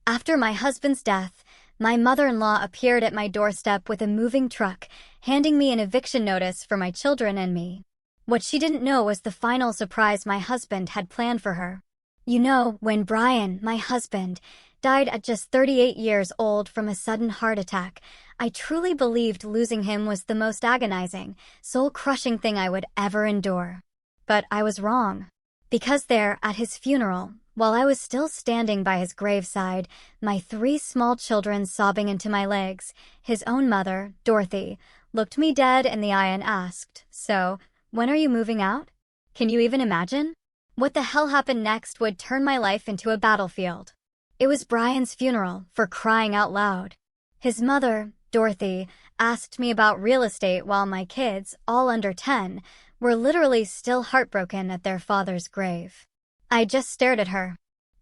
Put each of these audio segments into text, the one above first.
After my husband's death, my mother-in-law appeared at my doorstep with a moving truck, handing me an eviction notice for my children and me. What she didn't know was the final surprise my husband had planned for her. You know, when Brian, my husband, died at just 38 years old from a sudden heart attack, I truly believed losing him was the most agonizing, soul-crushing thing I would ever endure. But I was wrong. Because there, at his funeral, while I was still standing by his graveside, my 3 small children sobbing into my legs, his own mother, Dorothy, looked me dead in the eye and asked, "So, when are you moving out?" Can you even imagine? What the hell happened next would turn my life into a battlefield. It was Brian's funeral, for crying out loud. His mother, Dorothy, asked me about real estate while my kids, all under 10, were literally still heartbroken at their father's grave. I just stared at her.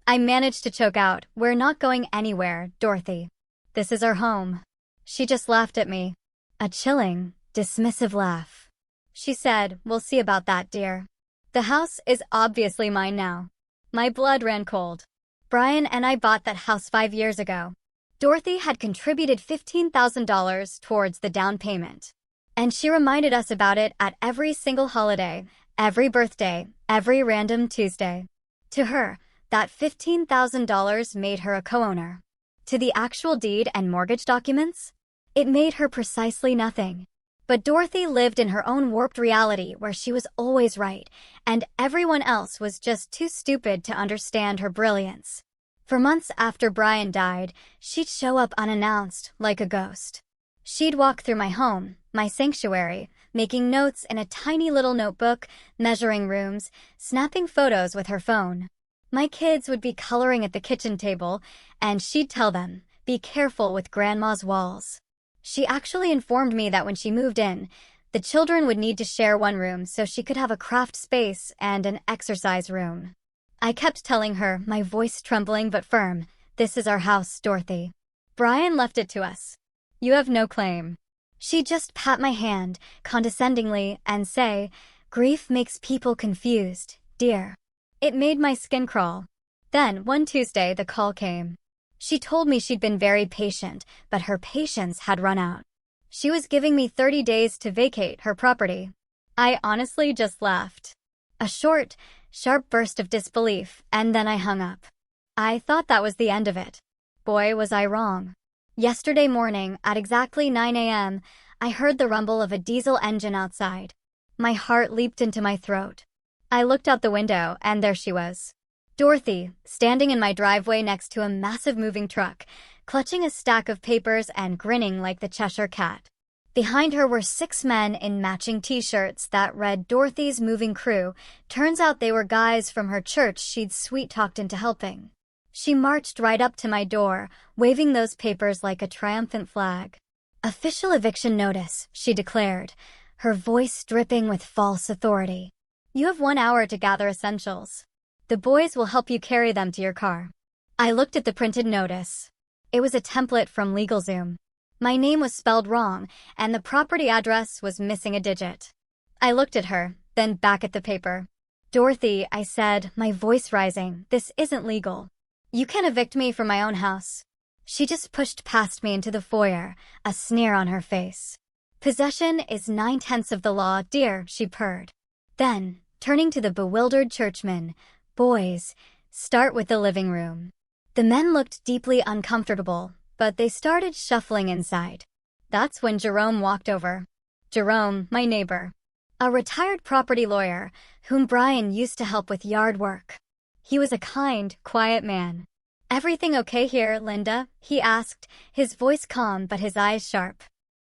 I managed to choke out, "We're not going anywhere, Dorothy. This is our home." She just laughed at me. A chilling, dismissive laugh. She said, "We'll see about that, dear. The house is obviously mine now." My blood ran cold. Brian and I bought that house 5 years ago. Dorothy had contributed $15,000 towards the down payment. And she reminded us about it at every single holiday, every birthday, every random Tuesday. To her, that $15,000 made her a co-owner. To the actual deed and mortgage documents, it made her precisely nothing. But Dorothy lived in her own warped reality where she was always right, and everyone else was just too stupid to understand her brilliance. For months after Brian died, she'd show up unannounced, like a ghost. She'd walk through my home, my sanctuary, making notes in a tiny little notebook, measuring rooms, snapping photos with her phone. My kids would be coloring at the kitchen table, and she'd tell them, "Be careful with Grandma's walls." She actually informed me that when she moved in, the children would need to share one room so she could have a craft space and an exercise room. I kept telling her, my voice trembling but firm, "This is our house, Dorothy. Brian left it to us. You have no claim." She'd just pat my hand, condescendingly, and say, "Grief makes people confused, dear." It made my skin crawl. Then, one Tuesday, the call came. She told me she'd been very patient, but her patience had run out. She was giving me 30 days to vacate her property. I honestly just laughed. A short, sharp burst of disbelief, and then I hung up. I thought that was the end of it. Boy, was I wrong. Yesterday morning, at exactly 9 a.m., I heard the rumble of a diesel engine outside. My heart leaped into my throat. I looked out the window, and there she was. Dorothy, standing in my driveway next to a massive moving truck, clutching a stack of papers and grinning like the Cheshire Cat. Behind her were 6 men in matching t-shirts that read "Dorothy's Moving Crew." Turns out they were guys from her church she'd sweet-talked into helping. She marched right up to my door, waving those papers like a triumphant flag. "Official eviction notice," she declared, her voice dripping with false authority. "You have 1 hour to gather essentials. The boys will help you carry them to your car." I looked at the printed notice. It was a template from LegalZoom. My name was spelled wrong, and the property address was missing a digit. I looked at her, then back at the paper. "Dorothy," I said, my voice rising, "this isn't legal. You can evict me from my own house." She just pushed past me into the foyer, a sneer on her face. "Possession is 9/10 of the law, dear," she purred. Then, turning to the bewildered churchmen, "Boys, start with the living room." The men looked deeply uncomfortable, but they started shuffling inside. That's when Jerome walked over. Jerome, my neighbor. A retired property lawyer, whom Brian used to help with yard work. He was a kind, quiet man. "Everything okay here, Linda?" he asked, his voice calm but his eyes sharp.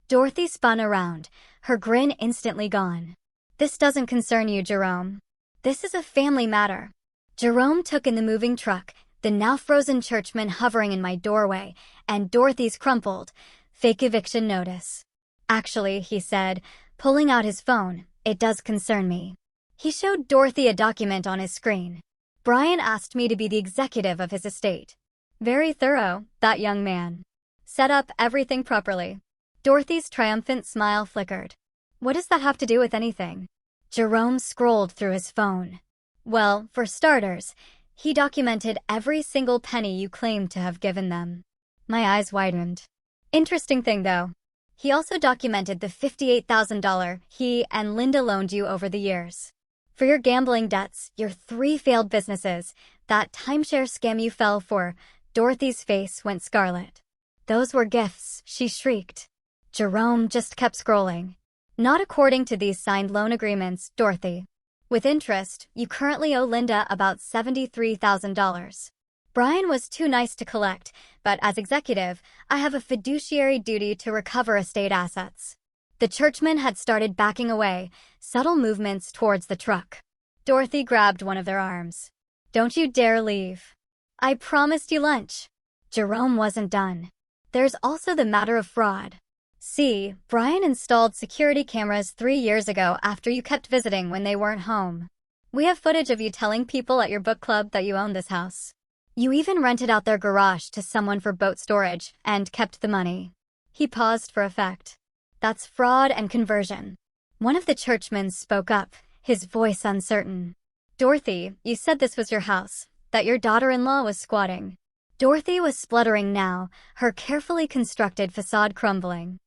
Dorothy spun around, her grin instantly gone. "This doesn't concern you, Jerome. This is a family matter." Jerome took in the moving truck, the now frozen churchman hovering in my doorway, and Dorothy's crumpled, fake eviction notice. "Actually," he said, pulling out his phone, "it does concern me." He showed Dorothy a document on his screen. Brian asked me to be the executive of his estate. Very thorough, that young man. Set up everything properly. Dorothy's triumphant smile flickered. "What does that have to do with anything?" Jerome scrolled through his phone. "Well, for starters, He documented every single penny you claimed to have given them. My eyes widened. Interesting thing, though. He also documented the $58,000 he and Linda loaned you over the years. For your gambling debts, your 3 failed businesses, that timeshare scam you fell for. Dorothy's face went scarlet. Those were gifts, she shrieked. Jerome just kept scrolling. Not according to these signed loan agreements, Dorothy. With interest, you currently owe Linda about $73,000. Brian was too nice to collect, but as executive, I have a fiduciary duty to recover estate assets. The churchmen had started backing away, subtle movements towards the truck. Dorothy grabbed one of their arms. Don't you dare leave. I promised you lunch. Jerome wasn't done. There's also the matter of fraud. See, Brian installed security cameras 3 years ago after you kept visiting when they weren't home. We have footage of you telling people at your book club that you own this house. You even rented out their garage to someone for boat storage and kept the money. He paused for effect. That's fraud and conversion. One of the churchmen spoke up, his voice uncertain. Dorothy, you said this was your house, that your daughter-in-law was squatting. Dorothy was spluttering now, her carefully constructed facade crumbling.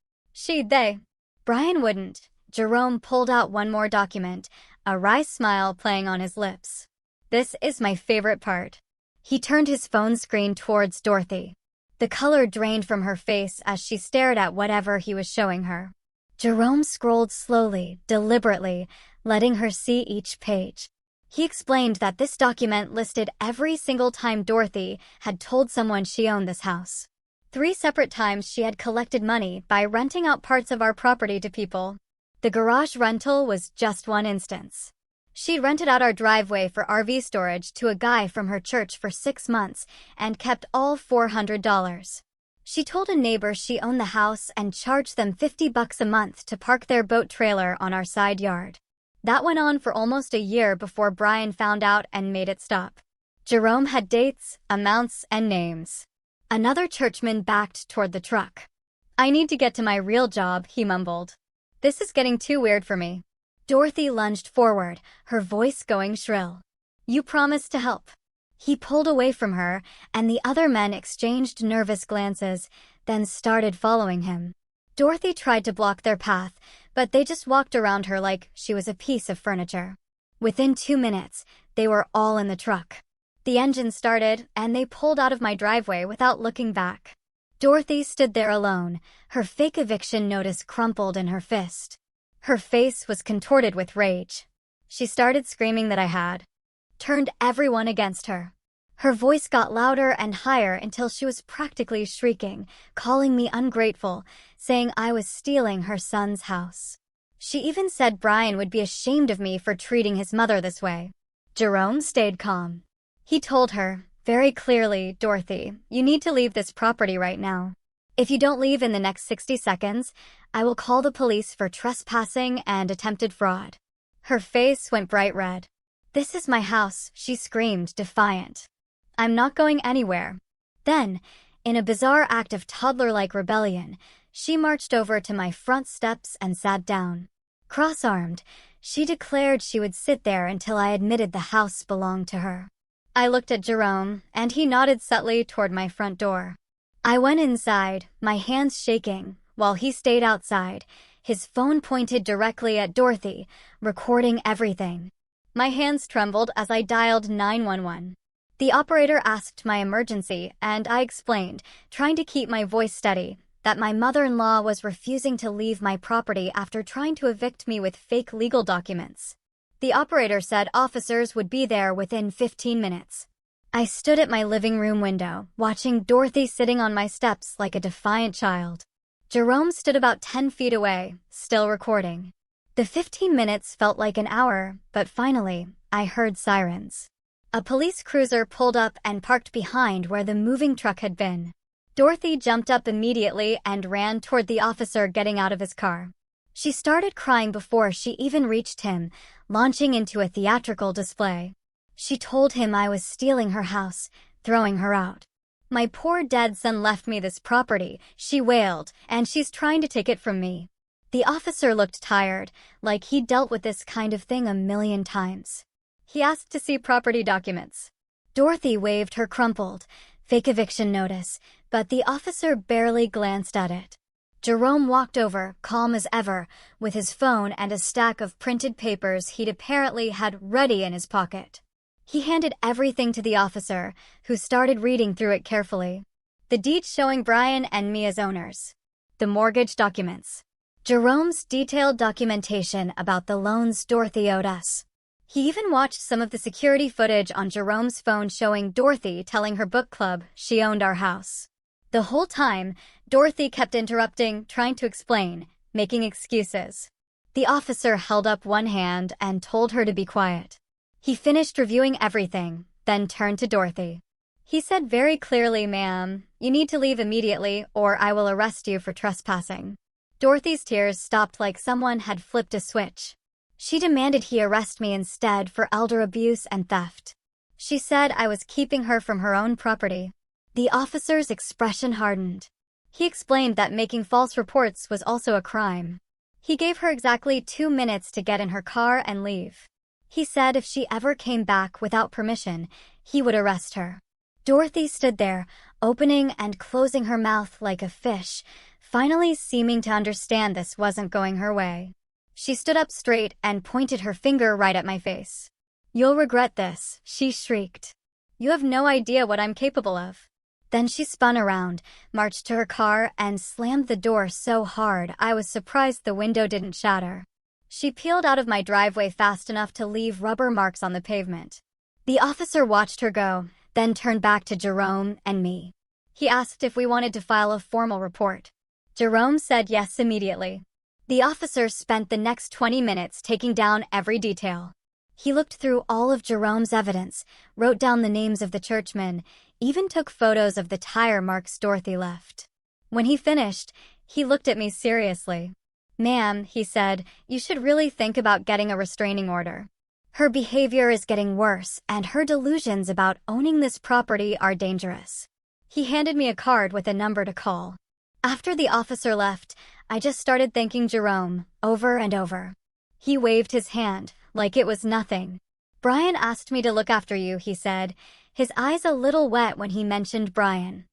They. Brian wouldn't. Jerome pulled out one more document, a wry smile playing on his lips. This is my favorite part. He turned his phone screen towards Dorothy. The color drained from her face as she stared at whatever he was showing her. Jerome scrolled slowly, deliberately, letting her see each page. He explained that this document listed every single time Dorothy had told someone she owned this house. 3 separate times she had collected money by renting out parts of our property to people. The garage rental was just one instance. She'd rented out our driveway for RV storage to a guy from her church for 6 months and kept all $400. She told a neighbor she owned the house and charged them $50 a month to park their boat trailer on our side yard. That went on for almost a year before Brian found out and made it stop. Jerome had dates, amounts, and names. Another churchman backed toward the truck. I need to get to my real job, he mumbled. This is getting too weird for me. Dorothy lunged forward, her voice going shrill. You promised to help. He pulled away from her, and the other men exchanged nervous glances, then started following him. Dorothy tried to block their path, but they just walked around her like she was a piece of furniture. Within 2 minutes, they were all in the truck. The engine started, and they pulled out of my driveway without looking back. Dorothy stood there alone, her fake eviction notice crumpled in her fist. Her face was contorted with rage. She started screaming that I had turned everyone against her. Her voice got louder and higher until she was practically shrieking, calling me ungrateful, saying I was stealing her son's house. She even said Brian would be ashamed of me for treating his mother this way. Jerome stayed calm. He told her, very clearly, Dorothy, you need to leave this property right now. If you don't leave in the next 60 seconds, I will call the police for trespassing and attempted fraud. Her face went bright red. This is my house, she screamed, defiant. I'm not going anywhere. Then, in a bizarre act of toddler-like rebellion, she marched over to my front steps and sat down. Cross-armed, she declared she would sit there until I admitted the house belonged to her. I looked at Jerome, and he nodded subtly toward my front door. I went inside, my hands shaking, while he stayed outside, his phone pointed directly at Dorothy, recording everything. My hands trembled as I dialed 911. The operator asked my emergency, and I explained, trying to keep my voice steady, that my mother-in-law was refusing to leave my property after trying to evict me with fake legal documents. The operator said officers would be there within 15 minutes. I stood at my living room window, watching Dorothy sitting on my steps like a defiant child. Jerome stood about 10 feet away, still recording. The 15 minutes felt like an hour, but finally, I heard sirens. A police cruiser pulled up and parked behind where the moving truck had been. Dorothy jumped up immediately and ran toward the officer getting out of his car. She started crying before she even reached him, launching into a theatrical display. She told him I was stealing her house, throwing her out. My poor dead son left me this property, she wailed, and she's trying to take it from me. The officer looked tired, like he'd dealt with this kind of thing a million times. He asked to see property documents. Dorothy waved her crumpled, fake eviction notice, but the officer barely glanced at it. Jerome walked over, calm as ever, with his phone and a stack of printed papers he'd apparently had ready in his pocket. He handed everything to the officer, who started reading through it carefully. The deed showing Brian and me as owners. The mortgage documents. Jerome's detailed documentation about the loans Dorothy owed us. He even watched some of the security footage on Jerome's phone showing Dorothy telling her book club she owned our house. The whole time, Dorothy kept interrupting, trying to explain, making excuses. The officer held up one hand and told her to be quiet. He finished reviewing everything, then turned to Dorothy. He said very clearly, "Ma'am, you need to leave immediately or I will arrest you for trespassing." Dorothy's tears stopped like someone had flipped a switch. She demanded he arrest me instead for elder abuse and theft. She said I was keeping her from her own property. The officer's expression hardened. He explained that making false reports was also a crime. He gave her exactly 2 minutes to get in her car and leave. He said if she ever came back without permission, he would arrest her. Dorothy stood there, opening and closing her mouth like a fish, finally seeming to understand this wasn't going her way. She stood up straight and pointed her finger right at my face. "You'll regret this," she shrieked. "You have no idea what I'm capable of." Then she spun around, marched to her car, and slammed the door so hard I was surprised the window didn't shatter. She peeled out of my driveway fast enough to leave rubber marks on the pavement. The officer watched her go, then turned back to Jerome and me. He asked if we wanted to file a formal report. Jerome said yes immediately. The officer spent the next 20 minutes taking down every detail. He looked through all of Jerome's evidence, wrote down the names of the churchmen, even took photos of the tire marks Dorothy left. When he finished, he looked at me seriously. "Ma'am," he said, "you should really think about getting a restraining order. Her behavior is getting worse, and her delusions about owning this property are dangerous." He handed me a card with a number to call. After the officer left, I just started thanking Jerome, over and over. He waved his hand, like it was nothing. "Brian asked me to look after you," he said, his eyes a little wet when he mentioned Brian.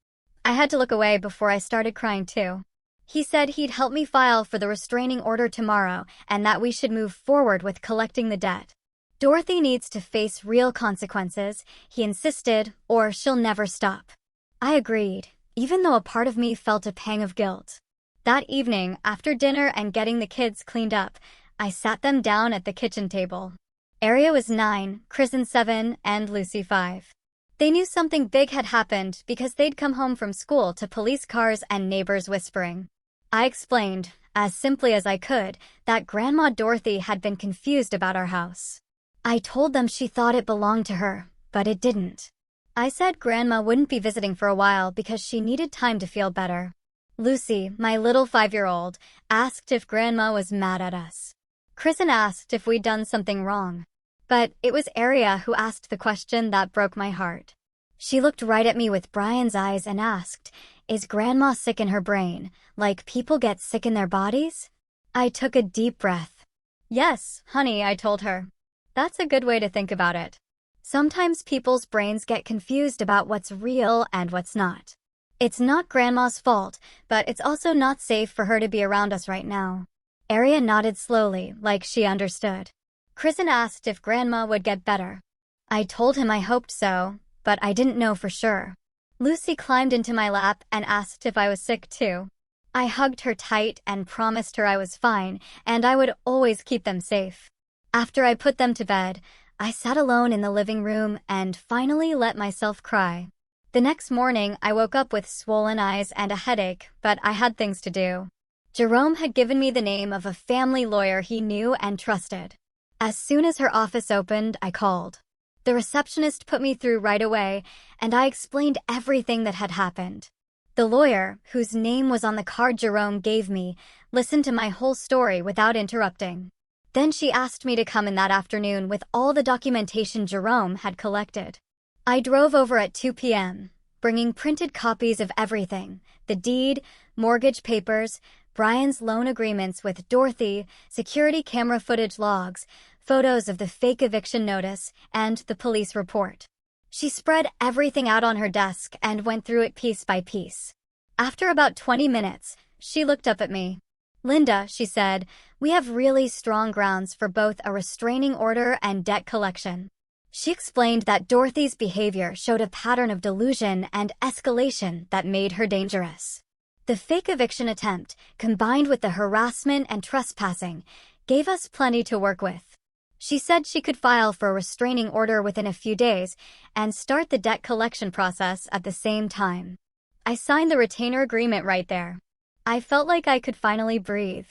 I had to look away before I started crying too. He said he'd help me file for the restraining order tomorrow and that we should move forward with collecting the debt. Dorothy needs to face real consequences, he insisted, or she'll never stop. I agreed, even though a part of me felt a pang of guilt. That evening, after dinner and getting the kids cleaned up, I sat them down at the kitchen table. Aria was 9, Kristen 7, and Lucy 5. They knew something big had happened because they'd come home from school to police cars and neighbors whispering. I explained, as simply as I could, that Grandma Dorothy had been confused about our house. I told them she thought it belonged to her, but it didn't. I said Grandma wouldn't be visiting for a while because she needed time to feel better. Lucy, my little 5-year-old, asked if Grandma was mad at us. Kristen asked if we'd done something wrong. But it was Aria who asked the question that broke my heart. She looked right at me with Brian's eyes and asked, "Is Grandma sick in her brain, like people get sick in their bodies?" I took a deep breath. "Yes, honey," I told her. "That's a good way to think about it. Sometimes people's brains get confused about what's real and what's not. It's not Grandma's fault, but it's also not safe for her to be around us right now." Aria nodded slowly, like she understood. Kristen asked if Grandma would get better. I told him I hoped so, but I didn't know for sure. Lucy climbed into my lap and asked if I was sick too. I hugged her tight and promised her I was fine, and I would always keep them safe. After I put them to bed, I sat alone in the living room and finally let myself cry. The next morning, I woke up with swollen eyes and a headache, but I had things to do. Jerome had given me the name of a family lawyer he knew and trusted. As soon as her office opened, I called. The receptionist put me through right away, and I explained everything that had happened. The lawyer, whose name was on the card Jerome gave me, listened to my whole story without interrupting. Then she asked me to come in that afternoon with all the documentation Jerome had collected. I drove over at 2 p.m., bringing printed copies of everything: the deed, mortgage papers, Brian's loan agreements with Dorothy, security camera footage logs, photos of the fake eviction notice, and the police report. She spread everything out on her desk and went through it piece by piece. After about 20 minutes, she looked up at me. "Linda," she said, "we have really strong grounds for both a restraining order and debt collection." She explained that Dorothy's behavior showed a pattern of delusion and escalation that made her dangerous. The fake eviction attempt, combined with the harassment and trespassing, gave us plenty to work with. She said she could file for a restraining order within a few days and start the debt collection process at the same time. I signed the retainer agreement right there. I felt like I could finally breathe.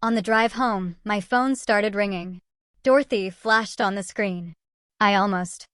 On the drive home, my phone started ringing. Dorothy flashed on the screen. I almost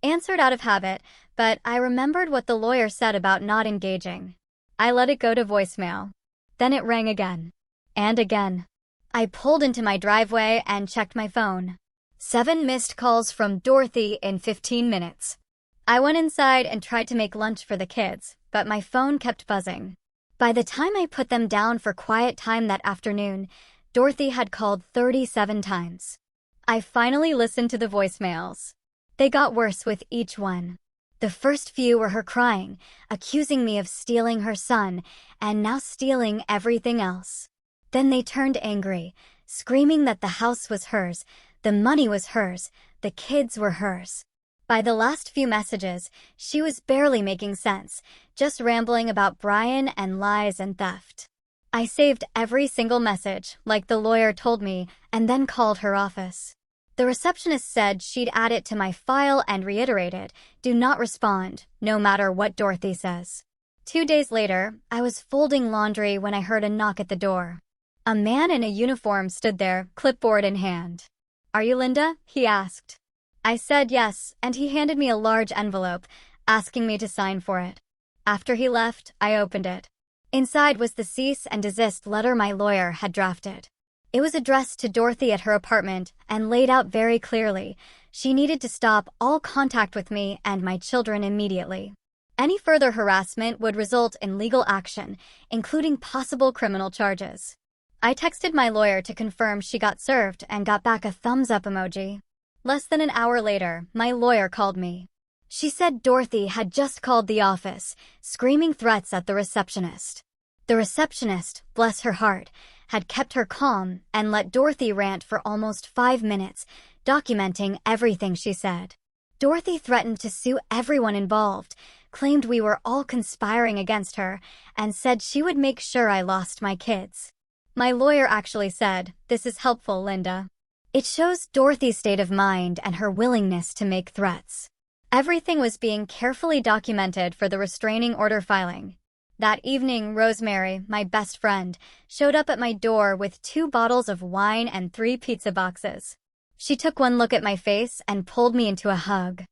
answered out of habit, but I remembered what the lawyer said about not engaging. I let it go to voicemail. Then it rang again. And again. I pulled into my driveway and checked my phone. 7 missed calls from Dorothy in 15 minutes. I went inside and tried to make lunch for the kids, but my phone kept buzzing. By the time I put them down for quiet time that afternoon, Dorothy had called 37 times. I finally listened to the voicemails. They got worse with each one. The first few were her crying, accusing me of stealing her son, and now stealing everything else. Then they turned angry, screaming that the house was hers, the money was hers, the kids were hers. By the last few messages, she was barely making sense, just rambling about Brian and lies and theft. I saved every single message, like the lawyer told me, and then called her office. The receptionist said she'd add it to my file and reiterated, "Do not respond, no matter what Dorothy says." 2 days later, I was folding laundry when I heard a knock at the door. A man in a uniform stood there, clipboard in hand. "Are you Linda?" he asked. I said yes, and he handed me a large envelope, asking me to sign for it. After he left, I opened it. Inside was the cease and desist letter my lawyer had drafted. It was addressed to Dorothy at her apartment and laid out very clearly. She needed to stop all contact with me and my children immediately. Any further harassment would result in legal action, including possible criminal charges. I texted my lawyer to confirm she got served and got back a thumbs up emoji. Less than an hour later, my lawyer called me. She said Dorothy had just called the office, screaming threats at the receptionist. The receptionist, bless her heart, had kept her calm and let Dorothy rant for almost 5 minutes, documenting everything she said. Dorothy threatened to sue everyone involved, claimed we were all conspiring against her, and said she would make sure I lost my kids. My lawyer actually said, "This is helpful, Linda. It shows Dorothy's state of mind and her willingness to make threats." Everything was being carefully documented for the restraining order filing. That evening, Rosemary, my best friend, showed up at my door with 2 bottles of wine and 3 pizza boxes. She took one look at my face and pulled me into a hug.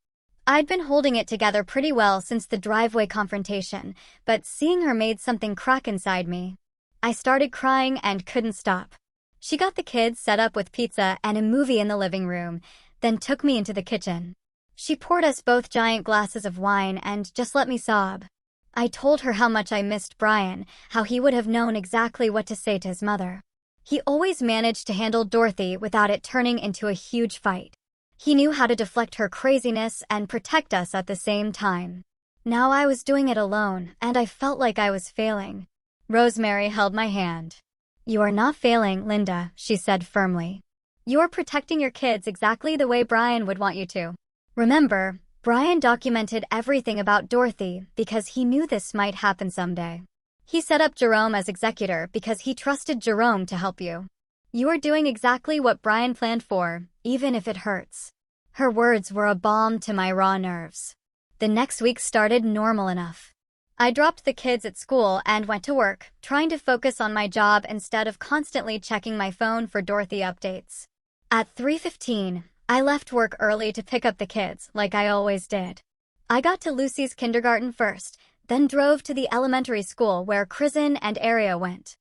I'd been holding it together pretty well since the driveway confrontation, but seeing her made something crack inside me. I started crying and couldn't stop. She got the kids set up with pizza and a movie in the living room, then took me into the kitchen. She poured us both giant glasses of wine and just let me sob. I told her how much I missed Brian, how he would have known exactly what to say to his mother. He always managed to handle Dorothy without it turning into a huge fight. He knew how to deflect her craziness and protect us at the same time. Now I was doing it alone, and I felt like I was failing. Rosemary held my hand. "You are not failing, Linda," she said firmly. "You're protecting your kids exactly the way Brian would want you to. Remember, Brian documented everything about Dorothy because he knew this might happen someday. He set up Jerome as executor because he trusted Jerome to help you. You are doing exactly what Brian planned for, even if it hurts." Her words were a balm to my raw nerves. The next week started normal enough. I dropped the kids at school and went to work, trying to focus on my job instead of constantly checking my phone for Dorothy updates. At 3:15, I left work early to pick up the kids, like I always did. I got to Lucy's kindergarten first, then drove to the elementary school where Kristen and Aria went.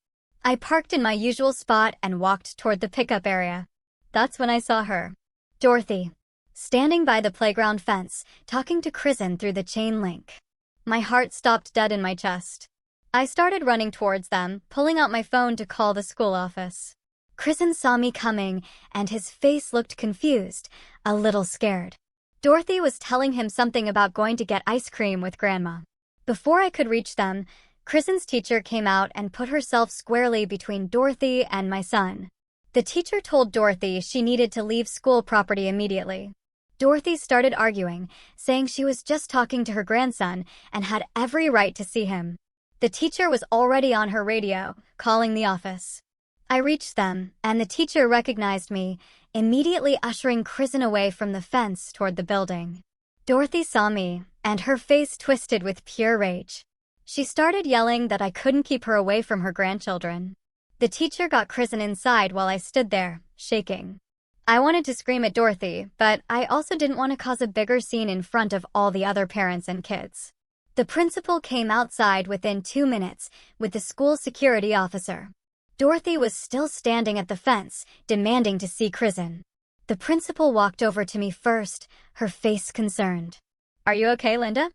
I parked in my usual spot and walked toward the pickup area. That's when I saw her. Dorothy, standing by the playground fence, talking to Kristen through the chain link. My heart stopped dead in my chest. I started running towards them, pulling out my phone to call the school office. Kristen saw me coming, and his face looked confused, a little scared. Dorothy was telling him something about going to get ice cream with Grandma. Before I could reach them, Kristen's teacher came out and put herself squarely between Dorothy and my son. The teacher told Dorothy she needed to leave school property immediately. Dorothy started arguing, saying she was just talking to her grandson and had every right to see him. The teacher was already on her radio, calling the office. I reached them, and the teacher recognized me, immediately ushering Kristen away from the fence toward the building. Dorothy saw me, and her face twisted with pure rage. She started yelling that I couldn't keep her away from her grandchildren. The teacher got Kristen inside while I stood there, shaking. I wanted to scream at Dorothy, but I also didn't want to cause a bigger scene in front of all the other parents and kids. The principal came outside within 2 minutes with the school security officer. Dorothy was still standing at the fence, demanding to see Kristen. The principal walked over to me first, her face concerned. "Are you okay, Linda?"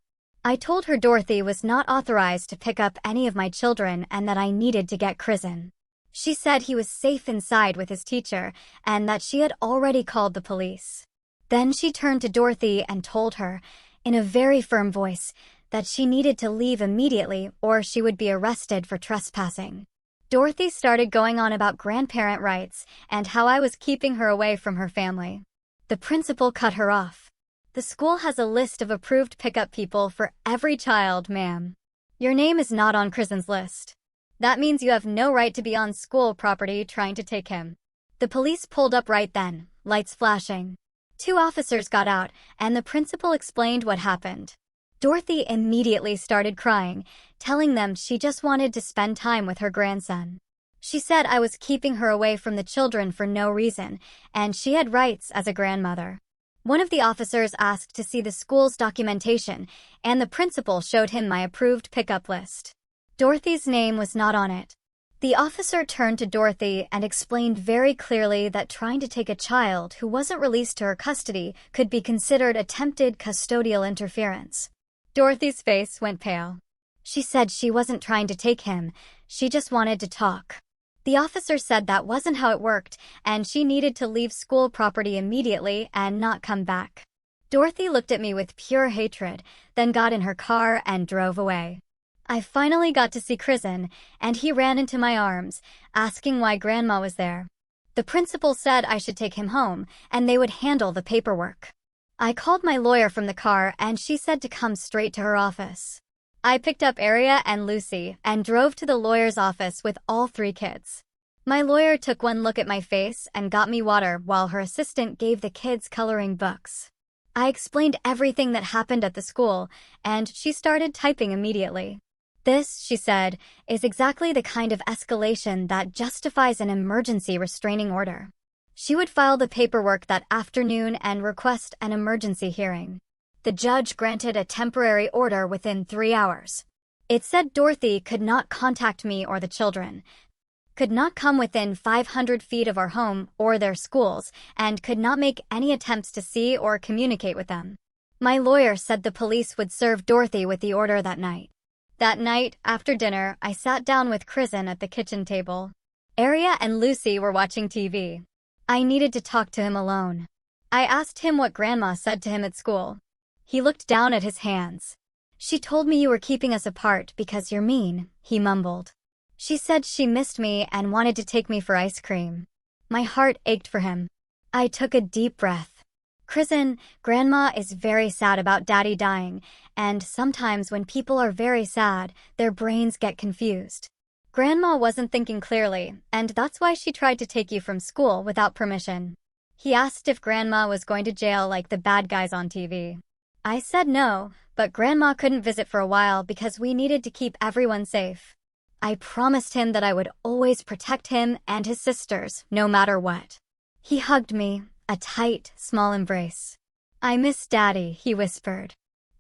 I told her Dorothy was not authorized to pick up any of my children and that I needed to get Kristen. She said he was safe inside with his teacher and that she had already called the police. Then she turned to Dorothy and told her, in a very firm voice, that she needed to leave immediately or she would be arrested for trespassing. Dorothy started going on about grandparent rights and how I was keeping her away from her family. The principal cut her off. "The school has a list of approved pickup people for every child, ma'am. Your name is not on Kristen's list. That means you have no right to be on school property trying to take him." The police pulled up right then, lights flashing. 2 officers got out, and the principal explained what happened. Dorothy immediately started crying, telling them she just wanted to spend time with her grandson. She said I was keeping her away from the children for no reason, and she had rights as a grandmother. One of the officers asked to see the school's documentation, and the principal showed him my approved pickup list. Dorothy's name was not on it. The officer turned to Dorothy and explained very clearly that trying to take a child who wasn't released to her custody could be considered attempted custodial interference. Dorothy's face went pale. She said she wasn't trying to take him, she just wanted to talk. The officer said that wasn't how it worked, and she needed to leave school property immediately and not come back. Dorothy looked at me with pure hatred, then got in her car and drove away. I finally got to see Kristen, and he ran into my arms, asking why Grandma was there. The principal said I should take him home, and they would handle the paperwork. I called my lawyer from the car, and she said to come straight to her office. I picked up Aria and Lucy and drove to the lawyer's office with all 3 kids. My lawyer took one look at my face and got me water while her assistant gave the kids coloring books. I explained everything that happened at the school, and she started typing immediately. "This," she said, "is exactly the kind of escalation that justifies an emergency restraining order." She would file the paperwork that afternoon and request an emergency hearing. The judge granted a temporary order within 3 hours. It said Dorothy could not contact me or the children, could not come within 500 feet of our home or their schools, and could not make any attempts to see or communicate with them. My lawyer said the police would serve Dorothy with the order that night. That night, after dinner, I sat down with Kristen at the kitchen table. Aria and Lucy were watching TV. I needed to talk to him alone. I asked him what Grandma said to him at school. He looked down at his hands. "She told me you were keeping us apart because you're mean," he mumbled. "She said she missed me and wanted to take me for ice cream." My heart ached for him. I took a deep breath. "Kristen, Grandma is very sad about Daddy dying, and sometimes when people are very sad, their brains get confused. Grandma wasn't thinking clearly, and that's why she tried to take you from school without permission." He asked if Grandma was going to jail like the bad guys on TV. I said no, but Grandma couldn't visit for a while because we needed to keep everyone safe. I promised him that I would always protect him and his sisters, no matter what. He hugged me, a tight, small embrace. "I miss Daddy," he whispered.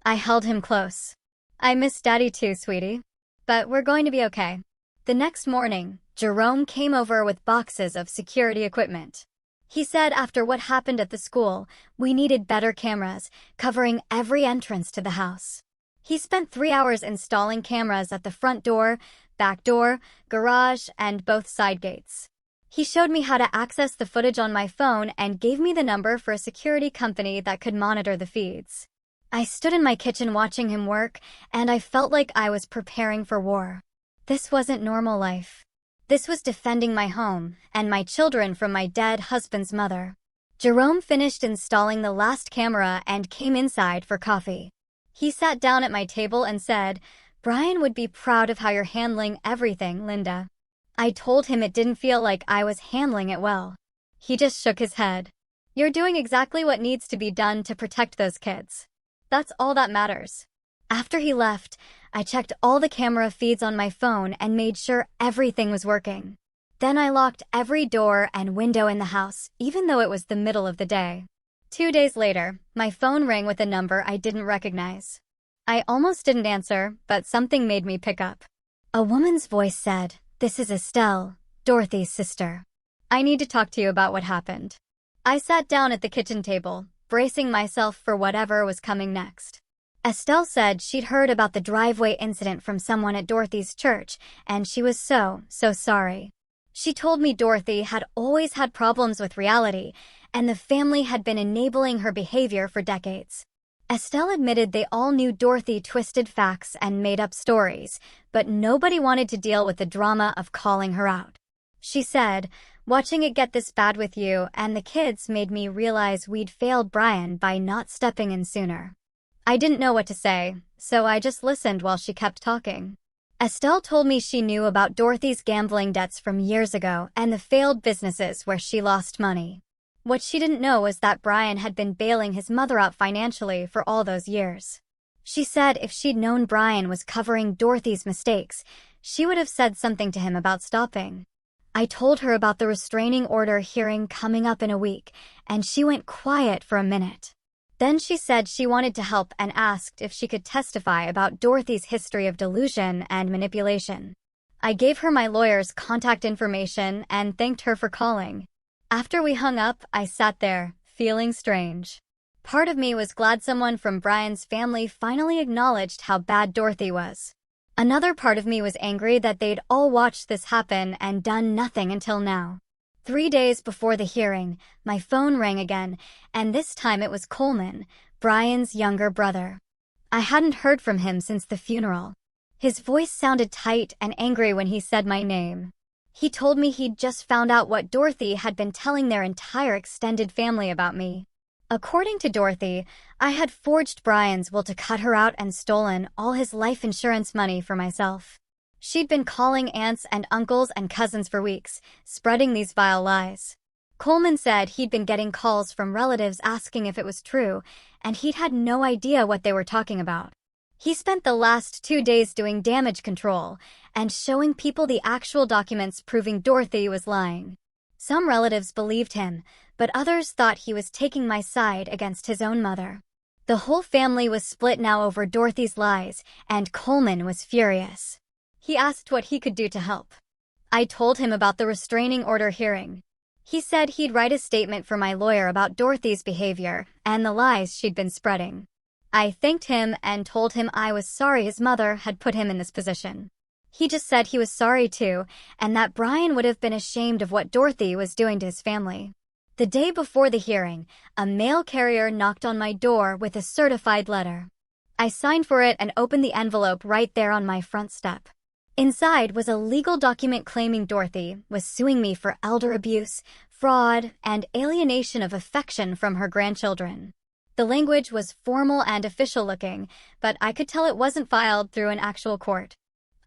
I held him close. "I miss Daddy too, sweetie. But we're going to be okay." The next morning, Jerome came over with boxes of security equipment. He said after what happened at the school, we needed better cameras, covering every entrance to the house. He spent 3 hours installing cameras at the front door, back door, garage, and both side gates. He showed me how to access the footage on my phone and gave me the number for a security company that could monitor the feeds. I stood in my kitchen watching him work, and I felt like I was preparing for war. This wasn't normal life. This was defending my home and my children from my dead husband's mother. Jerome finished installing the last camera and came inside for coffee. He sat down at my table and said, "Brian would be proud of how you're handling everything, Linda." I told him it didn't feel like I was handling it well. He just shook his head. "You're doing exactly what needs to be done to protect those kids. That's all that matters." After he left, I checked all the camera feeds on my phone and made sure everything was working. Then I locked every door and window in the house, even though it was the middle of the day. 2 days later, my phone rang with a number I didn't recognize. I almost didn't answer, but something made me pick up. A woman's voice said, "This is Estelle, Dorothy's sister. I need to talk to you about what happened." I sat down at the kitchen table, bracing myself for whatever was coming next. Estelle said she'd heard about the driveway incident from someone at Dorothy's church, and she was so sorry. She told me Dorothy had always had problems with reality, and the family had been enabling her behavior for decades. Estelle admitted they all knew Dorothy twisted facts and made up stories, but nobody wanted to deal with the drama of calling her out. She said, "Watching it get this bad with you and the kids made me realize we'd failed Brian by not stepping in sooner." I didn't know what to say, so I just listened while she kept talking. Estelle told me she knew about Dorothy's gambling debts from years ago and the failed businesses where she lost money. What she didn't know was that Brian had been bailing his mother out financially for all those years. She said if she'd known Brian was covering Dorothy's mistakes, she would have said something to him about stopping. I told her about the restraining order hearing coming up in a week, and she went quiet for a minute. Then she said she wanted to help and asked if she could testify about Dorothy's history of delusion and manipulation. I gave her my lawyer's contact information and thanked her for calling. After we hung up, I sat there, feeling strange. Part of me was glad someone from Brian's family finally acknowledged how bad Dorothy was. Another part of me was angry that they'd all watched this happen and done nothing until now. 3 days before the hearing, my phone rang again, and this time it was Coleman, Brian's younger brother. I hadn't heard from him since the funeral. His voice sounded tight and angry when he said my name. He told me he'd just found out what Dorothy had been telling their entire extended family about me. According to Dorothy, I had forged Brian's will to cut her out and stolen all his life insurance money for myself. She'd been calling aunts and uncles and cousins for weeks, spreading these vile lies. Coleman said he'd been getting calls from relatives asking if it was true, and he'd had no idea what they were talking about. He spent the last 2 days doing damage control and showing people the actual documents proving Dorothy was lying. Some relatives believed him, but others thought he was taking my side against his own mother. The whole family was split now over Dorothy's lies, and Coleman was furious. He asked what he could do to help. I told him about the restraining order hearing. He said he'd write a statement for my lawyer about Dorothy's behavior and the lies she'd been spreading. I thanked him and told him I was sorry his mother had put him in this position. He just said he was sorry too, and that Brian would have been ashamed of what Dorothy was doing to his family. The day before the hearing, a mail carrier knocked on my door with a certified letter. I signed for it and opened the envelope right there on my front step. Inside was a legal document claiming Dorothy was suing me for elder abuse, fraud, and alienation of affection from her grandchildren. The language was formal and official-looking, but I could tell it wasn't filed through an actual court.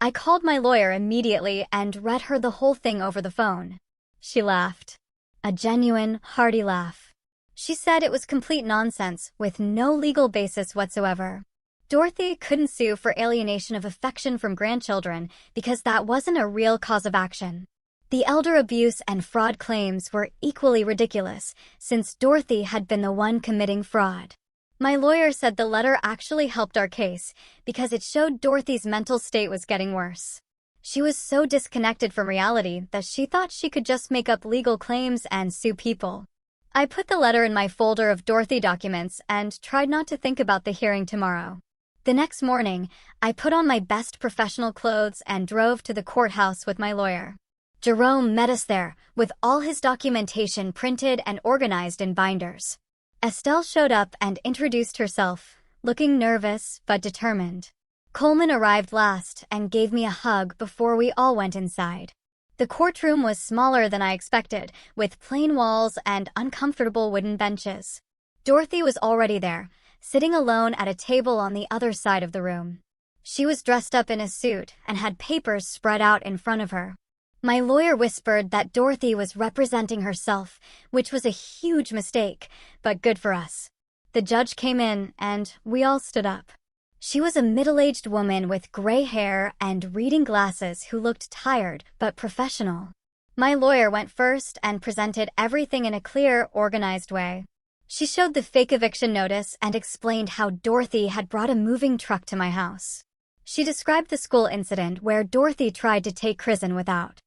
I called my lawyer immediately and read her the whole thing over the phone. She laughed. A genuine, hearty laugh. She said it was complete nonsense, with no legal basis whatsoever. Dorothy couldn't sue for alienation of affection from grandchildren because that wasn't a real cause of action. The elder abuse and fraud claims were equally ridiculous, since Dorothy had been the one committing fraud. My lawyer said the letter actually helped our case because it showed Dorothy's mental state was getting worse. She was so disconnected from reality that she thought she could just make up legal claims and sue people. I put the letter in my folder of Dorothy documents and tried not to think about the hearing tomorrow. The next morning, I put on my best professional clothes and drove to the courthouse with my lawyer. Jerome met us there, with all his documentation printed and organized in binders. Estelle showed up and introduced herself, looking nervous but determined. Coleman arrived last and gave me a hug before we all went inside. The courtroom was smaller than I expected, with plain walls and uncomfortable wooden benches. Dorothy was already there, sitting alone at a table on the other side of the room. She was dressed up in a suit and had papers spread out in front of her. My lawyer whispered that Dorothy was representing herself, which was a huge mistake, but good for us. The judge came in, and we all stood up. She was a middle-aged woman with gray hair and reading glasses who looked tired but professional. My lawyer went first and presented everything in a clear, organized way. She showed the fake eviction notice and explained how Dorothy had brought a moving truck to my house. She described the school incident where Dorothy tried to take Kristen without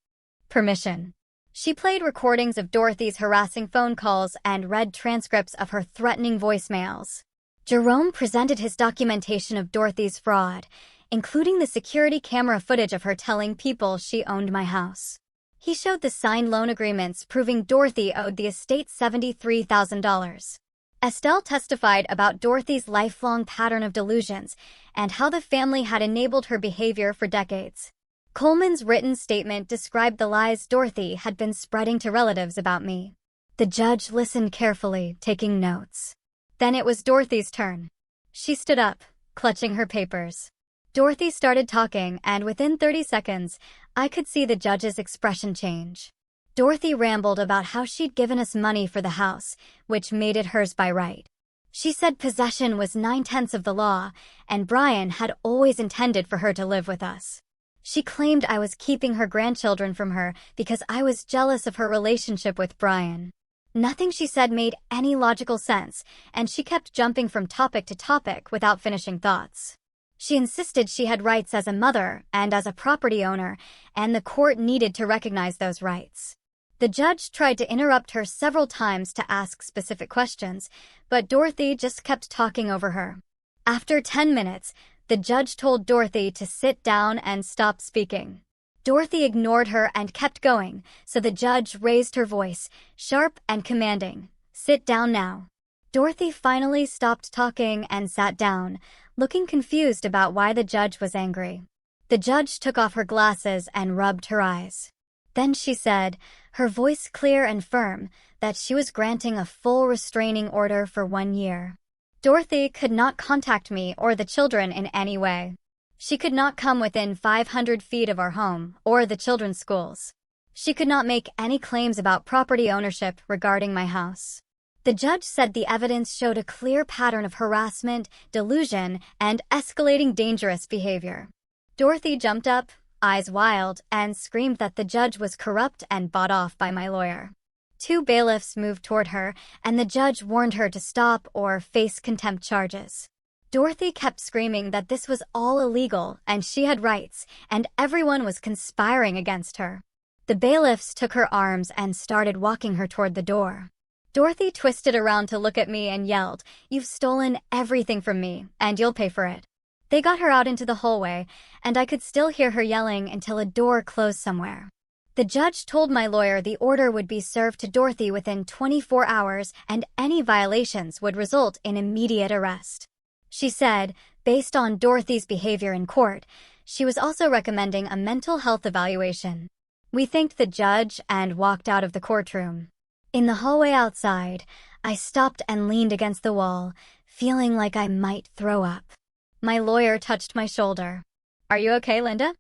permission. She played recordings of Dorothy's harassing phone calls and read transcripts of her threatening voicemails. Jerome presented his documentation of Dorothy's fraud, including the security camera footage of her telling people she owned my house. He showed the signed loan agreements proving Dorothy owed the estate $73,000. Estelle testified about Dorothy's lifelong pattern of delusions and how the family had enabled her behavior for decades. Coleman's written statement described the lies Dorothy had been spreading to relatives about me. The judge listened carefully, taking notes. Then it was Dorothy's turn. She stood up, clutching her papers. Dorothy started talking, and within 30 seconds, I could see the judge's expression change. Dorothy rambled about how she'd given us money for the house, which made it hers by right. She said possession was 9/10 of the law, and Brian had always intended for her to live with us. She claimed I was keeping her grandchildren from her because I was jealous of her relationship with Brian. Nothing she said made any logical sense, and she kept jumping from topic to topic without finishing thoughts. She insisted she had rights as a mother and as a property owner, and the court needed to recognize those rights. The judge tried to interrupt her several times to ask specific questions, but Dorothy just kept talking over her. After 10 minutes, the judge told Dorothy to sit down and stop speaking. Dorothy ignored her and kept going, so the judge raised her voice, sharp and commanding. "Sit down now." Dorothy finally stopped talking and sat down, looking confused about why the judge was angry. The judge took off her glasses and rubbed her eyes. Then she said, her voice clear and firm, that she was granting a full restraining order for 1 year. Dorothy could not contact me or the children in any way. She could not come within 500 feet of our home or the children's schools. She could not make any claims about property ownership regarding my house. The judge said the evidence showed a clear pattern of harassment, delusion, and escalating dangerous behavior. Dorothy jumped up, eyes wild, and screamed that the judge was corrupt and bought off by my lawyer. 2 bailiffs moved toward her, and the judge warned her to stop or face contempt charges. Dorothy kept screaming that this was all illegal and she had rights, and everyone was conspiring against her. The bailiffs took her arms and started walking her toward the door. Dorothy twisted around to look at me and yelled, "You've stolen everything from me, and you'll pay for it." They got her out into the hallway, and I could still hear her yelling until a door closed somewhere. The judge told my lawyer the order would be served to Dorothy within 24 hours and any violations would result in immediate arrest. She said, based on Dorothy's behavior in court, she was also recommending a mental health evaluation. We thanked the judge and walked out of the courtroom. In the hallway outside, I stopped and leaned against the wall, feeling like I might throw up. My lawyer touched my shoulder. "Are you okay, Linda?"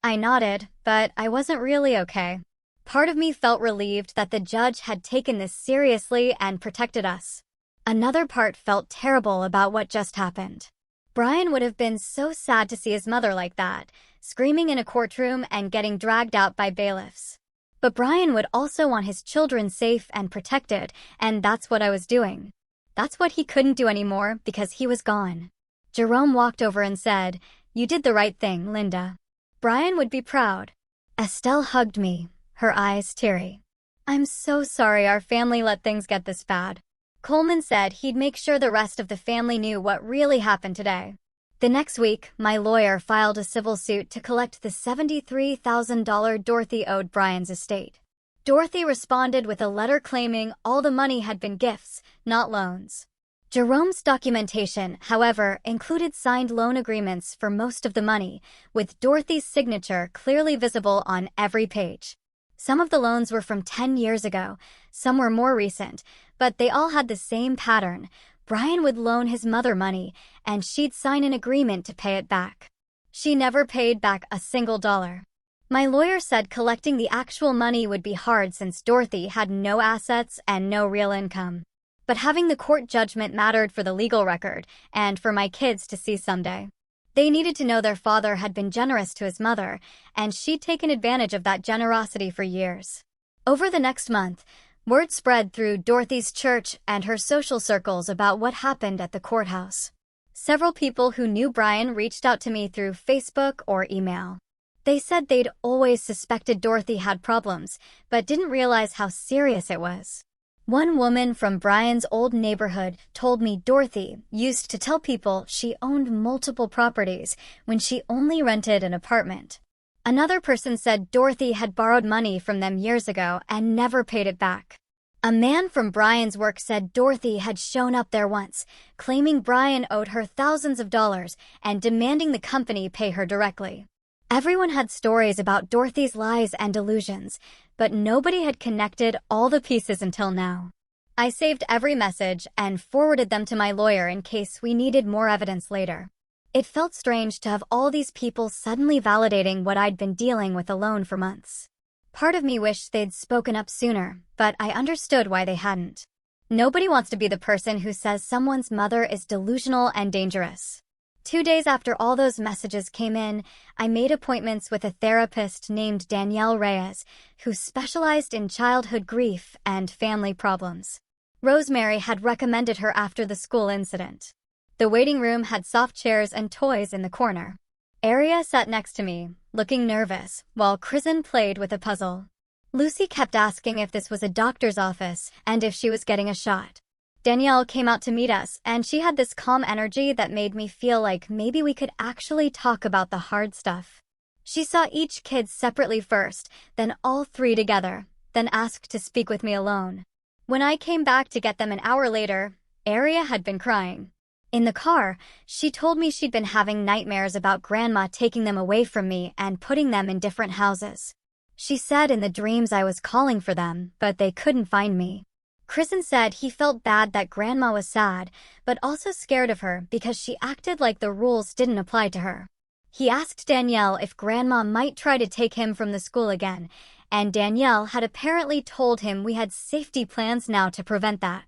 I nodded, but I wasn't really okay. Part of me felt relieved that the judge had taken this seriously and protected us. Another part felt terrible about what just happened. Brian would have been so sad to see his mother like that, screaming in a courtroom and getting dragged out by bailiffs. But Brian would also want his children safe and protected, and that's what I was doing. That's what he couldn't do anymore because he was gone. Jerome walked over and said, "You did the right thing, Linda." Brian would be proud. Estelle hugged me, her eyes teary. "I'm so sorry our family let things get this bad." Coleman said he'd make sure the rest of the family knew what really happened today. The next week, my lawyer filed a civil suit to collect the $73,000 Dorothy owed Brian's estate. Dorothy responded with a letter claiming all the money had been gifts, not loans. Jerome's documentation, however, included signed loan agreements for most of the money, with Dorothy's signature clearly visible on every page. Some of the loans were from 10 years ago, some were more recent, but they all had the same pattern. Brian would loan his mother money, and she'd sign an agreement to pay it back. She never paid back a single dollar. My lawyer said collecting the actual money would be hard since Dorothy had no assets and no real income. But having the court judgment mattered for the legal record, and for my kids to see someday. They needed to know their father had been generous to his mother, and she'd taken advantage of that generosity for years. Over the next month, word spread through Dorothy's church and her social circles about what happened at the courthouse. Several people who knew Brian reached out to me through Facebook or email. They said they'd always suspected Dorothy had problems, but didn't realize how serious it was. One woman from Brian's old neighborhood told me Dorothy used to tell people she owned multiple properties when she only rented an apartment. Another person said Dorothy had borrowed money from them years ago and never paid it back. A man from Brian's work said Dorothy had shown up there once, claiming Brian owed her thousands of dollars and demanding the company pay her directly. Everyone had stories about Dorothy's lies and delusions, but nobody had connected all the pieces until now. I saved every message and forwarded them to my lawyer in case we needed more evidence later. It felt strange to have all these people suddenly validating what I'd been dealing with alone for months. Part of me wished they'd spoken up sooner, but I understood why they hadn't. Nobody wants to be the person who says someone's mother is delusional and dangerous. 2 days after all those messages came in, I made appointments with a therapist named Danielle Reyes, who specialized in childhood grief and family problems. Rosemary had recommended her after the school incident. The waiting room had soft chairs and toys in the corner. Aria sat next to me, looking nervous, while Kristen played with a puzzle. Lucy kept asking if this was a doctor's office and if she was getting a shot. Danielle came out to meet us, and she had this calm energy that made me feel like maybe we could actually talk about the hard stuff. She saw each kid separately first, then all three together, then asked to speak with me alone. When I came back to get them an hour later, Aria had been crying. In the car, she told me she'd been having nightmares about Grandma taking them away from me and putting them in different houses. She said in the dreams I was calling for them, but they couldn't find me. Kristen said he felt bad that Grandma was sad, but also scared of her because she acted like the rules didn't apply to her. He asked Danielle if Grandma might try to take him from the school again, and Danielle had apparently told him we had safety plans now to prevent that.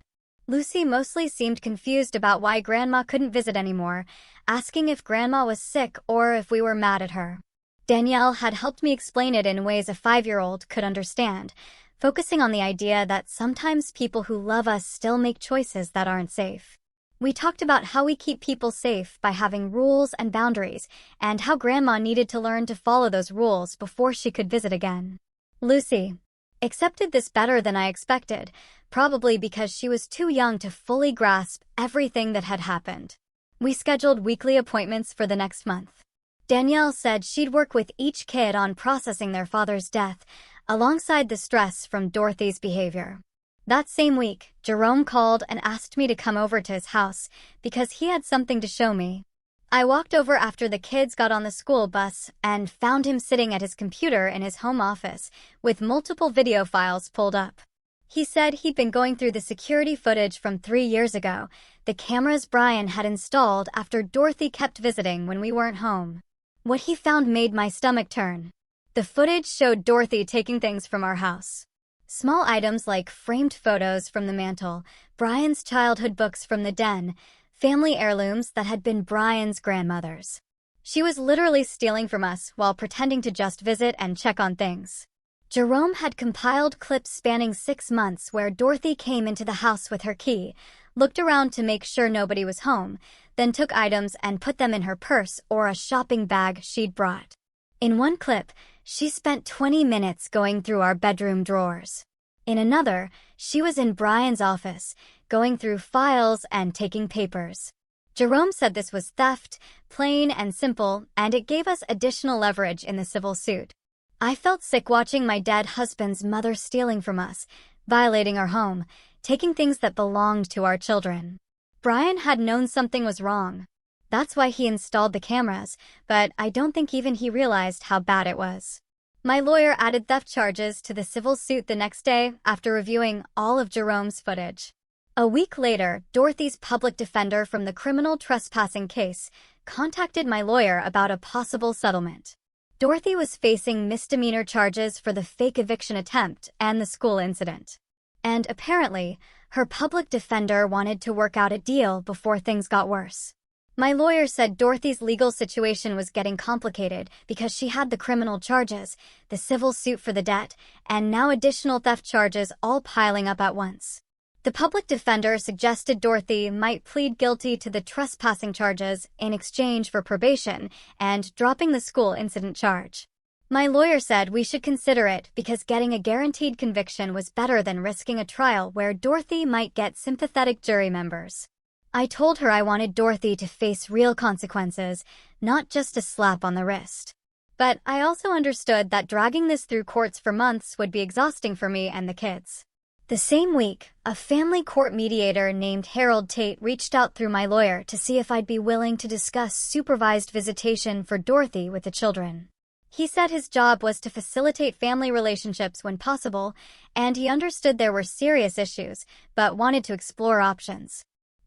Lucy mostly seemed confused about why Grandma couldn't visit anymore, asking if Grandma was sick or if we were mad at her. Danielle had helped me explain it in ways a 5-year-old could understand, focusing on the idea that sometimes people who love us still make choices that aren't safe. We talked about how we keep people safe by having rules and boundaries, and how Grandma needed to learn to follow those rules before she could visit again. Lucy accepted this better than I expected, probably because she was too young to fully grasp everything that had happened. We scheduled weekly appointments for the next month. Danielle said she'd work with each kid on processing their father's death, alongside the stress from Dorothy's behavior. That same week, Jerome called and asked me to come over to his house because he had something to show me. I walked over after the kids got on the school bus and found him sitting at his computer in his home office with multiple video files pulled up. He said he'd been going through the security footage from 3 years ago, the cameras Brian had installed after Dorothy kept visiting when we weren't home. What he found made my stomach turn. The footage showed Dorothy taking things from our house. Small items like framed photos from the mantel, Brian's childhood books from the den, family heirlooms that had been Brian's grandmother's. She was literally stealing from us while pretending to just visit and check on things. Jerome had compiled clips spanning 6 months where Dorothy came into the house with her key, looked around to make sure nobody was home, then took items and put them in her purse or a shopping bag she'd brought. In one clip, she spent 20 minutes going through our bedroom drawers. In another, she was in Brian's office, going through files and taking papers. Jerome said this was theft, plain and simple, and it gave us additional leverage in the civil suit. I felt sick watching my dead husband's mother stealing from us, violating our home, taking things that belonged to our children. Brian had known something was wrong. That's why he installed the cameras, but I don't think even he realized how bad it was. My lawyer added theft charges to the civil suit the next day after reviewing all of Jerome's footage. A week later, Dorothy's public defender from the criminal trespassing case contacted my lawyer about a possible settlement. Dorothy was facing misdemeanor charges for the fake eviction attempt and the school incident. And apparently, her public defender wanted to work out a deal before things got worse. My lawyer said Dorothy's legal situation was getting complicated because she had the criminal charges, the civil suit for the debt, and now additional theft charges all piling up at once. The public defender suggested Dorothy might plead guilty to the trespassing charges in exchange for probation and dropping the school incident charge. My lawyer said we should consider it because getting a guaranteed conviction was better than risking a trial where Dorothy might get sympathetic jury members. I told her I wanted Dorothy to face real consequences, not just a slap on the wrist. But I also understood that dragging this through courts for months would be exhausting for me and the kids. The same week, a family court mediator named Harold Tate reached out through my lawyer to see if I'd be willing to discuss supervised visitation for Dorothy with the children. He said his job was to facilitate family relationships when possible, and he understood there were serious issues, but wanted to explore options.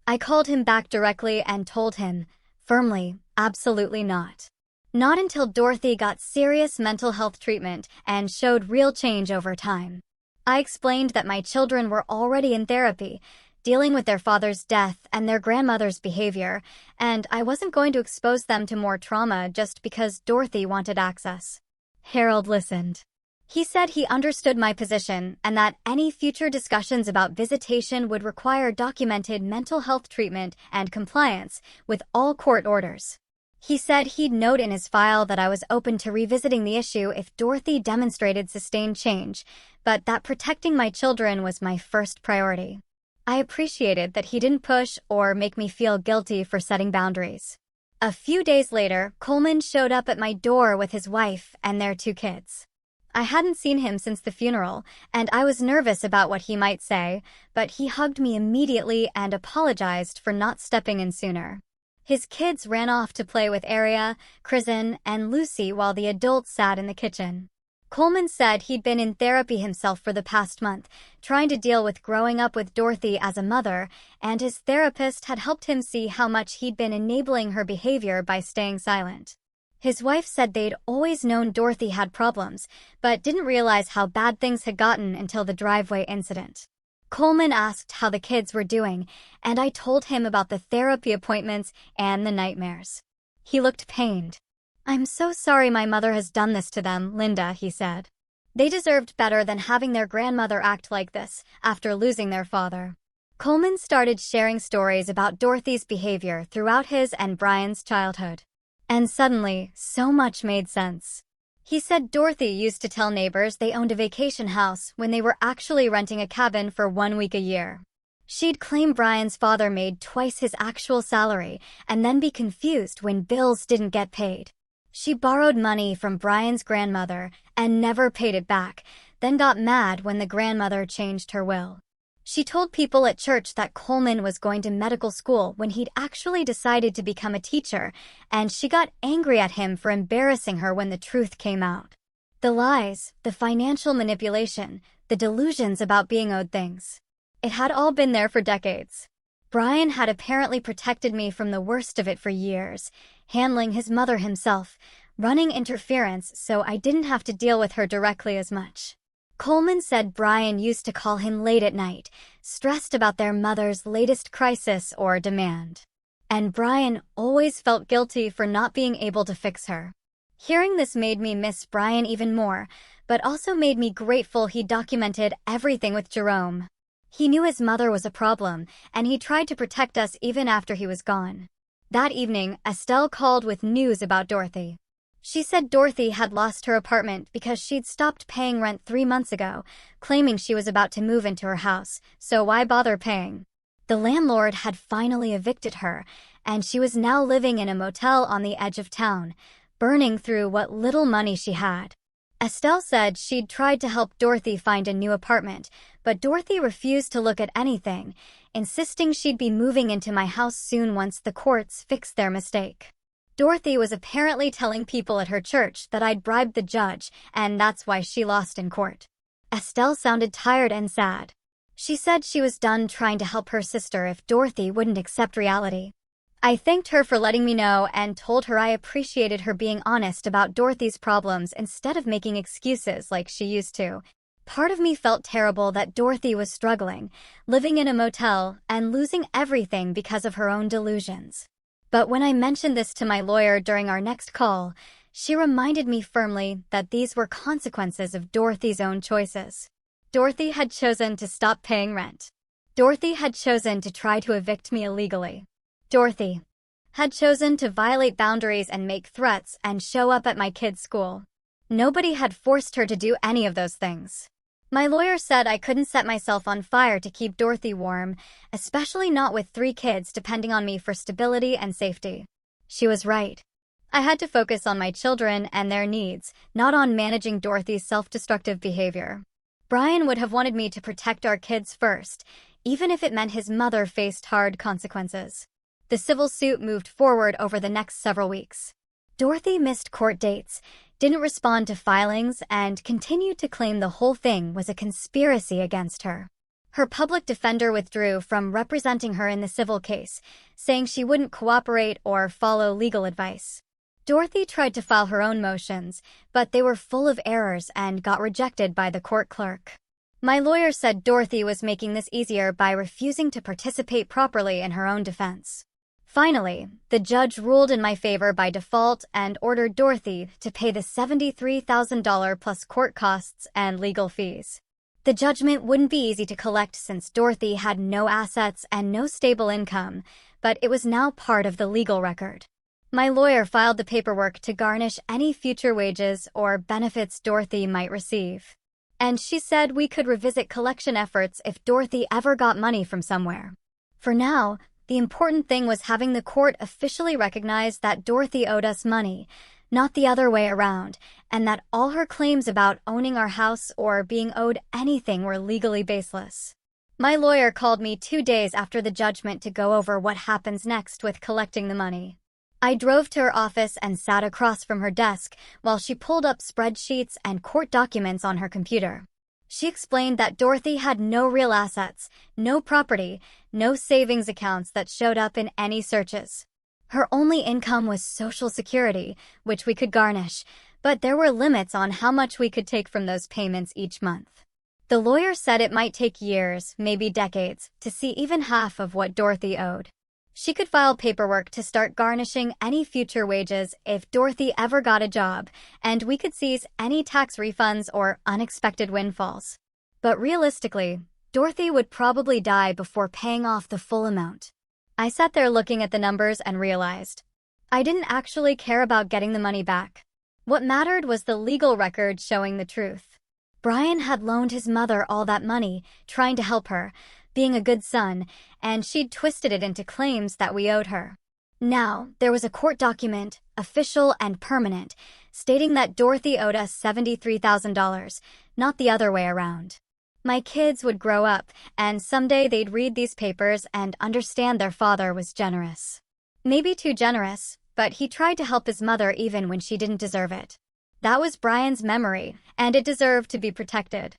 I called him back directly and told him, firmly, absolutely not. Not until Dorothy got serious mental health treatment and showed real change over time. I explained that my children were already in therapy, dealing with their father's death and their grandmother's behavior, and I wasn't going to expose them to more trauma just because Dorothy wanted access. Harold listened. He said he understood my position and that any future discussions about visitation would require documented mental health treatment and compliance with all court orders. He said he'd note in his file that I was open to revisiting the issue if Dorothy demonstrated sustained change, but that protecting my children was my first priority. I appreciated that he didn't push or make me feel guilty for setting boundaries. A few days later, Coleman showed up at my door with his wife and their 2 kids. I hadn't seen him since the funeral, and I was nervous about what he might say, but he hugged me immediately and apologized for not stepping in sooner. His kids ran off to play with Aria, Kristen, and Lucy while the adults sat in the kitchen. Coleman said he'd been in therapy himself for the past month, trying to deal with growing up with Dorothy as a mother, and his therapist had helped him see how much he'd been enabling her behavior by staying silent. His wife said they'd always known Dorothy had problems, but didn't realize how bad things had gotten until the driveway incident. Coleman asked how the kids were doing, and I told him about the therapy appointments and the nightmares. He looked pained. "I'm so sorry my mother has done this to them, Linda," he said. "They deserved better than having their grandmother act like this after losing their father." Coleman started sharing stories about Dorothy's behavior throughout his and Brian's childhood. And suddenly, so much made sense. He said Dorothy used to tell neighbors they owned a vacation house when they were actually renting a cabin for 1 week a year. She'd claim Brian's father made twice his actual salary and then be confused when bills didn't get paid. She borrowed money from Brian's grandmother and never paid it back, then got mad when the grandmother changed her will. She told people at church that Coleman was going to medical school when he'd actually decided to become a teacher, and she got angry at him for embarrassing her when the truth came out. The lies, the financial manipulation, the delusions about being owed things. It had all been there for decades. Brian had apparently protected me from the worst of it for years, handling his mother himself, running interference so I didn't have to deal with her directly as much. Coleman said Brian used to call him late at night, stressed about their mother's latest crisis or demand. And Brian always felt guilty for not being able to fix her. Hearing this made me miss Brian even more, but also made me grateful he documented everything with Jerome. He knew his mother was a problem, and he tried to protect us even after he was gone. That evening, Estelle called with news about Dorothy. She said Dorothy had lost her apartment because she'd stopped paying rent 3 months ago, claiming she was about to move into her house, so why bother paying? The landlord had finally evicted her, and she was now living in a motel on the edge of town, burning through what little money she had. Estelle said she'd tried to help Dorothy find a new apartment, but Dorothy refused to look at anything, insisting she'd be moving into my house soon once the courts fixed their mistake. Dorothy was apparently telling people at her church that I'd bribed the judge, and that's why she lost in court. Estelle sounded tired and sad. She said she was done trying to help her sister if Dorothy wouldn't accept reality. I thanked her for letting me know and told her I appreciated her being honest about Dorothy's problems instead of making excuses like she used to. Part of me felt terrible that Dorothy was struggling, living in a motel, and losing everything because of her own delusions. But when I mentioned this to my lawyer during our next call, she reminded me firmly that these were consequences of Dorothy's own choices. Dorothy had chosen to stop paying rent. Dorothy had chosen to try to evict me illegally. Dorothy had chosen to violate boundaries and make threats and show up at my kids' school. Nobody had forced her to do any of those things. My lawyer said I couldn't set myself on fire to keep Dorothy warm, especially not with 3 kids depending on me for stability and safety. She was right. I had to focus on my children and their needs, not on managing Dorothy's self-destructive behavior. Brian would have wanted me to protect our kids first, even if it meant his mother faced hard consequences. The civil suit moved forward over the next several weeks. Dorothy missed court dates, didn't respond to filings, and continued to claim the whole thing was a conspiracy against her. Her public defender withdrew from representing her in the civil case, saying she wouldn't cooperate or follow legal advice. Dorothy tried to file her own motions, but they were full of errors and got rejected by the court clerk. My lawyer said Dorothy was making this easier by refusing to participate properly in her own defense. Finally, the judge ruled in my favor by default and ordered Dorothy to pay the $73,000 plus court costs and legal fees. The judgment wouldn't be easy to collect since Dorothy had no assets and no stable income, but it was now part of the legal record. My lawyer filed the paperwork to garnish any future wages or benefits Dorothy might receive. And she said we could revisit collection efforts if Dorothy ever got money from somewhere. For now, the important thing was having the court officially recognize that Dorothy owed us money, not the other way around, and that all her claims about owning our house or being owed anything were legally baseless. My lawyer called me 2 days after the judgment to go over what happens next with collecting the money. I drove to her office and sat across from her desk while she pulled up spreadsheets and court documents on her computer. She explained that Dorothy had no real assets, no property, no savings accounts that showed up in any searches. Her only income was Social Security, which we could garnish, but there were limits on how much we could take from those payments each month. The lawyer said it might take years, maybe decades, to see even half of what Dorothy owed. She could file paperwork to start garnishing any future wages if Dorothy ever got a job, and we could seize any tax refunds or unexpected windfalls. But realistically, Dorothy would probably die before paying off the full amount. I sat there looking at the numbers and realized I didn't actually care about getting the money back. What mattered was the legal record showing the truth. Brian had loaned his mother all that money, trying to help her, being a good son, and she'd twisted it into claims that we owed her. Now, there was a court document, official and permanent, stating that Dorothy owed us $73,000, not the other way around. My kids would grow up, and someday they'd read these papers and understand their father was generous. Maybe too generous, but he tried to help his mother even when she didn't deserve it. That was Brian's memory, and it deserved to be protected.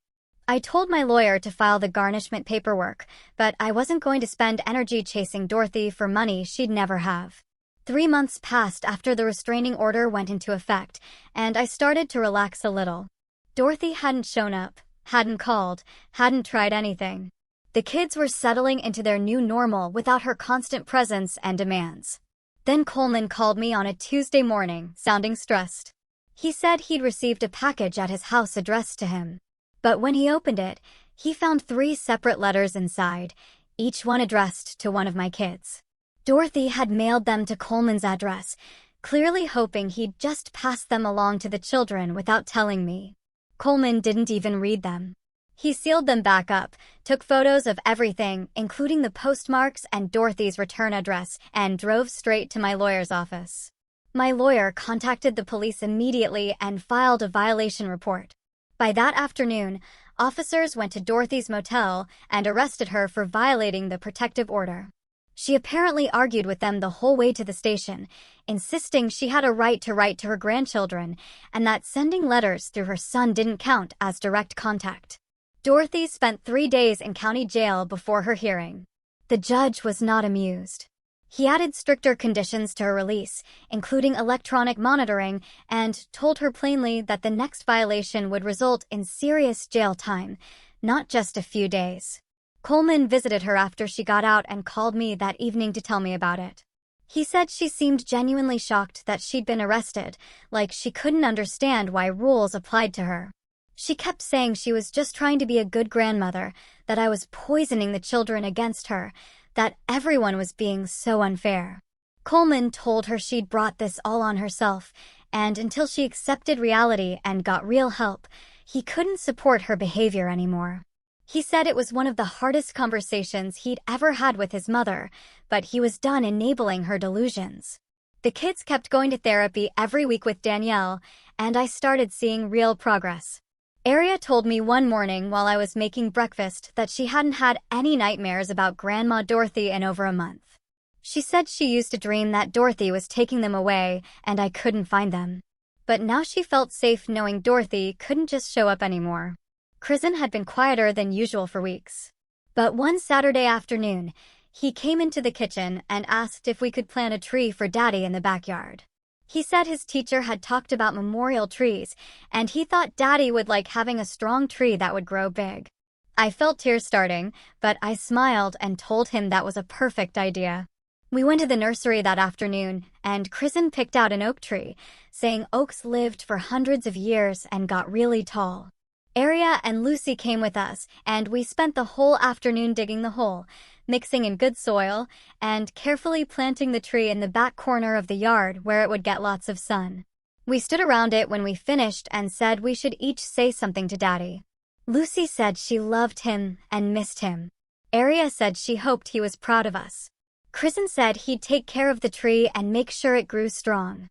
I told my lawyer to file the garnishment paperwork, but I wasn't going to spend energy chasing Dorothy for money she'd never have. 3 months passed after the restraining order went into effect, and I started to relax a little. Dorothy hadn't shown up, hadn't called, hadn't tried anything. The kids were settling into their new normal without her constant presence and demands. Then Coleman called me on a Tuesday morning, sounding stressed. He said he'd received a package at his house addressed to him. But when he opened it, he found 3 separate letters inside, each one addressed to one of my kids. Dorothy had mailed them to Coleman's address, clearly hoping he'd just pass them along to the children without telling me. Coleman didn't even read them. He sealed them back up, took photos of everything, including the postmarks and Dorothy's return address, and drove straight to my lawyer's office. My lawyer contacted the police immediately and filed a violation report. By that afternoon, officers went to Dorothy's motel and arrested her for violating the protective order. She apparently argued with them the whole way to the station, insisting she had a right to write to her grandchildren and that sending letters through her son didn't count as direct contact. Dorothy spent 3 days in county jail before her hearing. The judge was not amused. He added stricter conditions to her release, including electronic monitoring, and told her plainly that the next violation would result in serious jail time, not just a few days. Coleman visited her after she got out and called me that evening to tell me about it. He said she seemed genuinely shocked that she'd been arrested, like she couldn't understand why rules applied to her. She kept saying she was just trying to be a good grandmother, that I was poisoning the children against her, that everyone was being so unfair. Coleman told her she'd brought this all on herself, and until she accepted reality and got real help, he couldn't support her behavior anymore. He said it was one of the hardest conversations he'd ever had with his mother, but he was done enabling her delusions. The kids kept going to therapy every week with Danielle, and I started seeing real progress. Aria told me one morning while I was making breakfast that she hadn't had any nightmares about Grandma Dorothy in over a month. She said she used to dream that Dorothy was taking them away and I couldn't find them. But now she felt safe knowing Dorothy couldn't just show up anymore. Kristen had been quieter than usual for weeks. But one Saturday afternoon, he came into the kitchen and asked if we could plant a tree for Daddy in the backyard. He said his teacher had talked about memorial trees, and he thought Daddy would like having a strong tree that would grow big. I felt tears starting, but I smiled and told him that was a perfect idea. We went to the nursery that afternoon, and Kristen picked out an oak tree, saying oaks lived for hundreds of years and got really tall. Aria and Lucy came with us, and we spent the whole afternoon digging the hole, mixing in good soil, and carefully planting the tree in the back corner of the yard where it would get lots of sun. We stood around it when we finished and said we should each say something to Daddy. Lucy said she loved him and missed him. Aria said she hoped he was proud of us. Kristen said he'd take care of the tree and make sure it grew strong.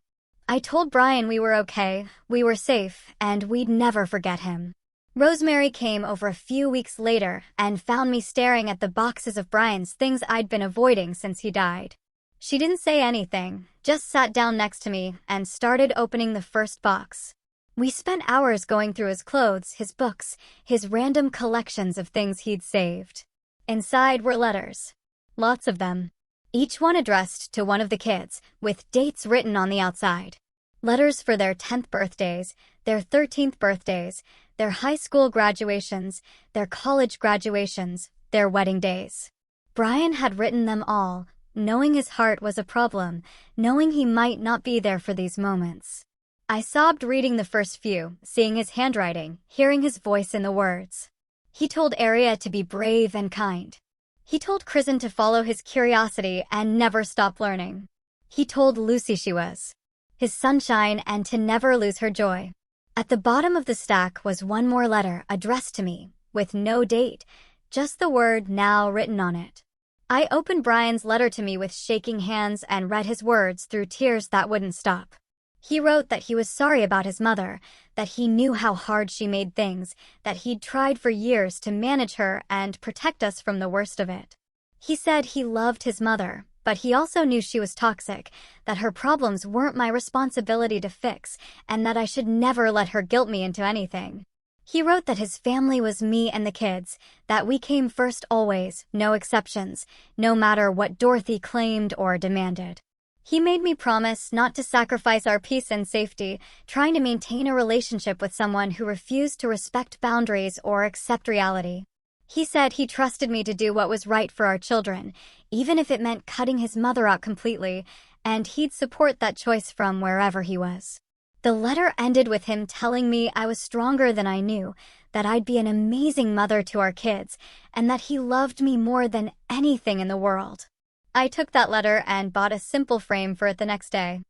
I told Brian we were okay, we were safe, and we'd never forget him. Rosemary came over a few weeks later and found me staring at the boxes of Brian's things I'd been avoiding since he died. She didn't say anything, just sat down next to me and started opening the first box. We spent hours going through his clothes, his books, his random collections of things he'd saved. Inside were letters. Lots of them. Each one addressed to one of the kids, with dates written on the outside. Letters for their 10th birthdays, their 13th birthdays, their high school graduations, their college graduations, their wedding days. Brian had written them all, knowing his heart was a problem, knowing he might not be there for these moments. I sobbed reading the first few, seeing his handwriting, hearing his voice in the words. He told Aria to be brave and kind. He told Kristen to follow his curiosity and never stop learning. He told Lucy she was his sunshine and to never lose her joy. At the bottom of the stack was one more letter addressed to me, with no date, just the word now written on it. I opened Brian's letter to me with shaking hands and read his words through tears that wouldn't stop. He wrote that he was sorry about his mother, that he knew how hard she made things, that he'd tried for years to manage her and protect us from the worst of it. He said he loved his mother, but he also knew she was toxic, that her problems weren't my responsibility to fix, and that I should never let her guilt me into anything. He wrote that his family was me and the kids, that we came first always, no exceptions, no matter what Dorothy claimed or demanded. He made me promise not to sacrifice our peace and safety, trying to maintain a relationship with someone who refused to respect boundaries or accept reality. He said he trusted me to do what was right for our children, even if it meant cutting his mother out completely, and he'd support that choice from wherever he was. The letter ended with him telling me I was stronger than I knew, that I'd be an amazing mother to our kids, and that he loved me more than anything in the world. I took that letter and bought a simple frame for it the next day.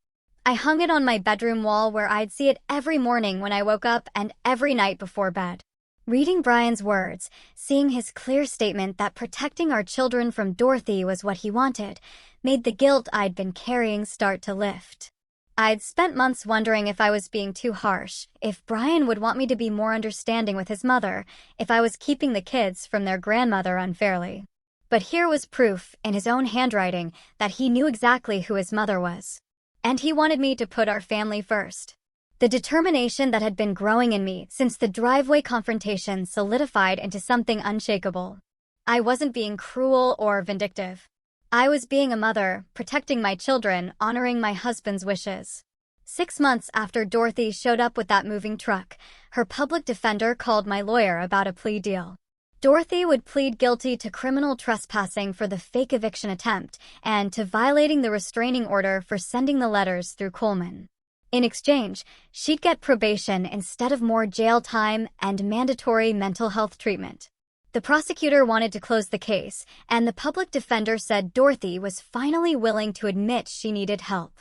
I hung it on my bedroom wall where I'd see it every morning when I woke up and every night before bed. Reading Brian's words, seeing his clear statement that protecting our children from Dorothy was what he wanted, made the guilt I'd been carrying start to lift. I'd spent months wondering if I was being too harsh, if Brian would want me to be more understanding with his mother, if I was keeping the kids from their grandmother unfairly. But here was proof, in his own handwriting, that he knew exactly who his mother was. And he wanted me to put our family first. The determination that had been growing in me since the driveway confrontation solidified into something unshakable. I wasn't being cruel or vindictive. I was being a mother, protecting my children, honoring my husband's wishes. 6 months after Dorothy showed up with that moving truck, her public defender called my lawyer about a plea deal. Dorothy would plead guilty to criminal trespassing for the fake eviction attempt and to violating the restraining order for sending the letters through Coleman. In exchange, she'd get probation instead of more jail time and mandatory mental health treatment. The prosecutor wanted to close the case, and the public defender said Dorothy was finally willing to admit she needed help.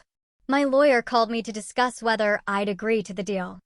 My lawyer called me to discuss whether I'd agree to the deal.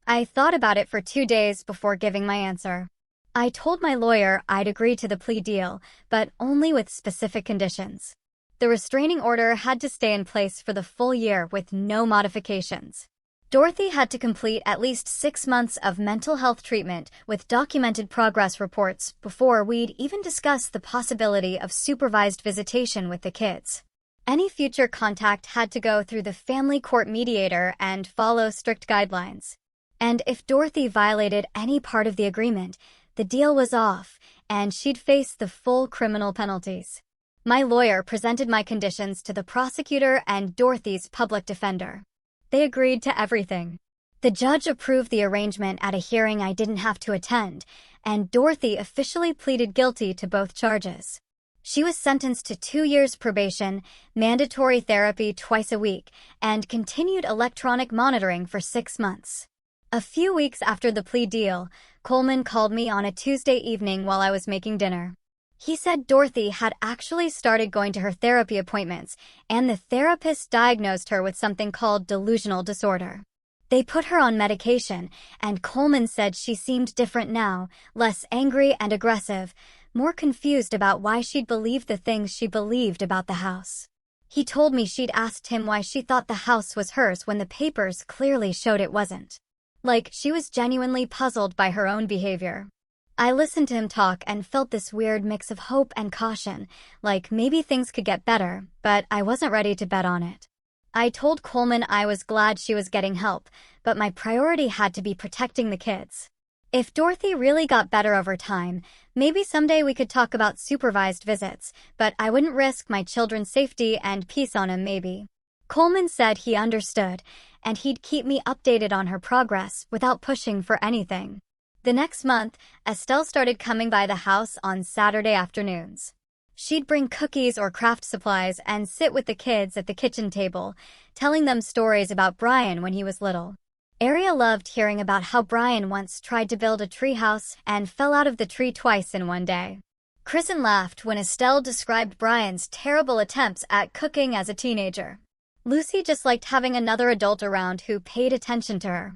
I thought about it for 2 days before giving my answer. I told my lawyer I'd agree to the plea deal, but only with specific conditions. The restraining order had to stay in place for the full year with no modifications. Dorothy had to complete at least 6 months of mental health treatment with documented progress reports before we'd even discuss the possibility of supervised visitation with the kids. Any future contact had to go through the family court mediator and follow strict guidelines. And if Dorothy violated any part of the agreement, the deal was off, and she'd face the full criminal penalties. My lawyer presented my conditions to the prosecutor and Dorothy's public defender. They agreed to everything. The judge approved the arrangement at a hearing I didn't have to attend, and Dorothy officially pleaded guilty to both charges. She was sentenced to 2 years probation, mandatory therapy twice a week, and continued electronic monitoring for 6 months. A few weeks after the plea deal, Coleman called me on a Tuesday evening while I was making dinner. He said Dorothy had actually started going to her therapy appointments, and the therapist diagnosed her with something called delusional disorder. They put her on medication, and Coleman said she seemed different now, less angry and aggressive, more confused about why she'd believed the things she believed about the house. He told me she'd asked him why she thought the house was hers when the papers clearly showed it wasn't. Like she was genuinely puzzled by her own behavior. I listened to him talk and felt this weird mix of hope and caution, like maybe things could get better, but I wasn't ready to bet on it. I told Coleman I was glad she was getting help, but my priority had to be protecting the kids. If Dorothy really got better over time, maybe someday we could talk about supervised visits, but I wouldn't risk my children's safety and peace on him maybe. Coleman said he understood, and he'd keep me updated on her progress without pushing for anything. The next month, Estelle started coming by the house on Saturday afternoons. She'd bring cookies or craft supplies and sit with the kids at the kitchen table, telling them stories about Brian when he was little. Aria loved hearing about how Brian once tried to build a treehouse and fell out of the tree twice in one day. Kristen laughed when Estelle described Brian's terrible attempts at cooking as a teenager. Lucy just liked having another adult around who paid attention to her.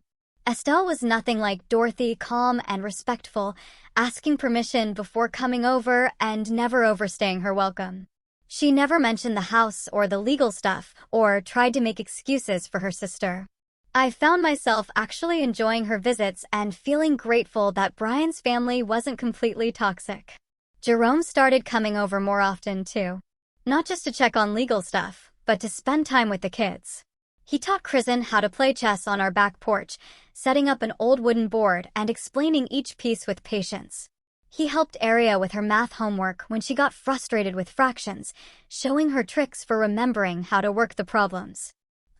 Estelle was nothing like Dorothy, calm and respectful, asking permission before coming over and never overstaying her welcome. She never mentioned the house or the legal stuff or tried to make excuses for her sister. I found myself actually enjoying her visits and feeling grateful that Brian's family wasn't completely toxic. Jerome started coming over more often too. Not just to check on legal stuff, but to spend time with the kids. He taught Kristen how to play chess on our back porch, setting up an old wooden board and explaining each piece with patience. He helped Aria with her math homework when she got frustrated with fractions, showing her tricks for remembering how to work the problems.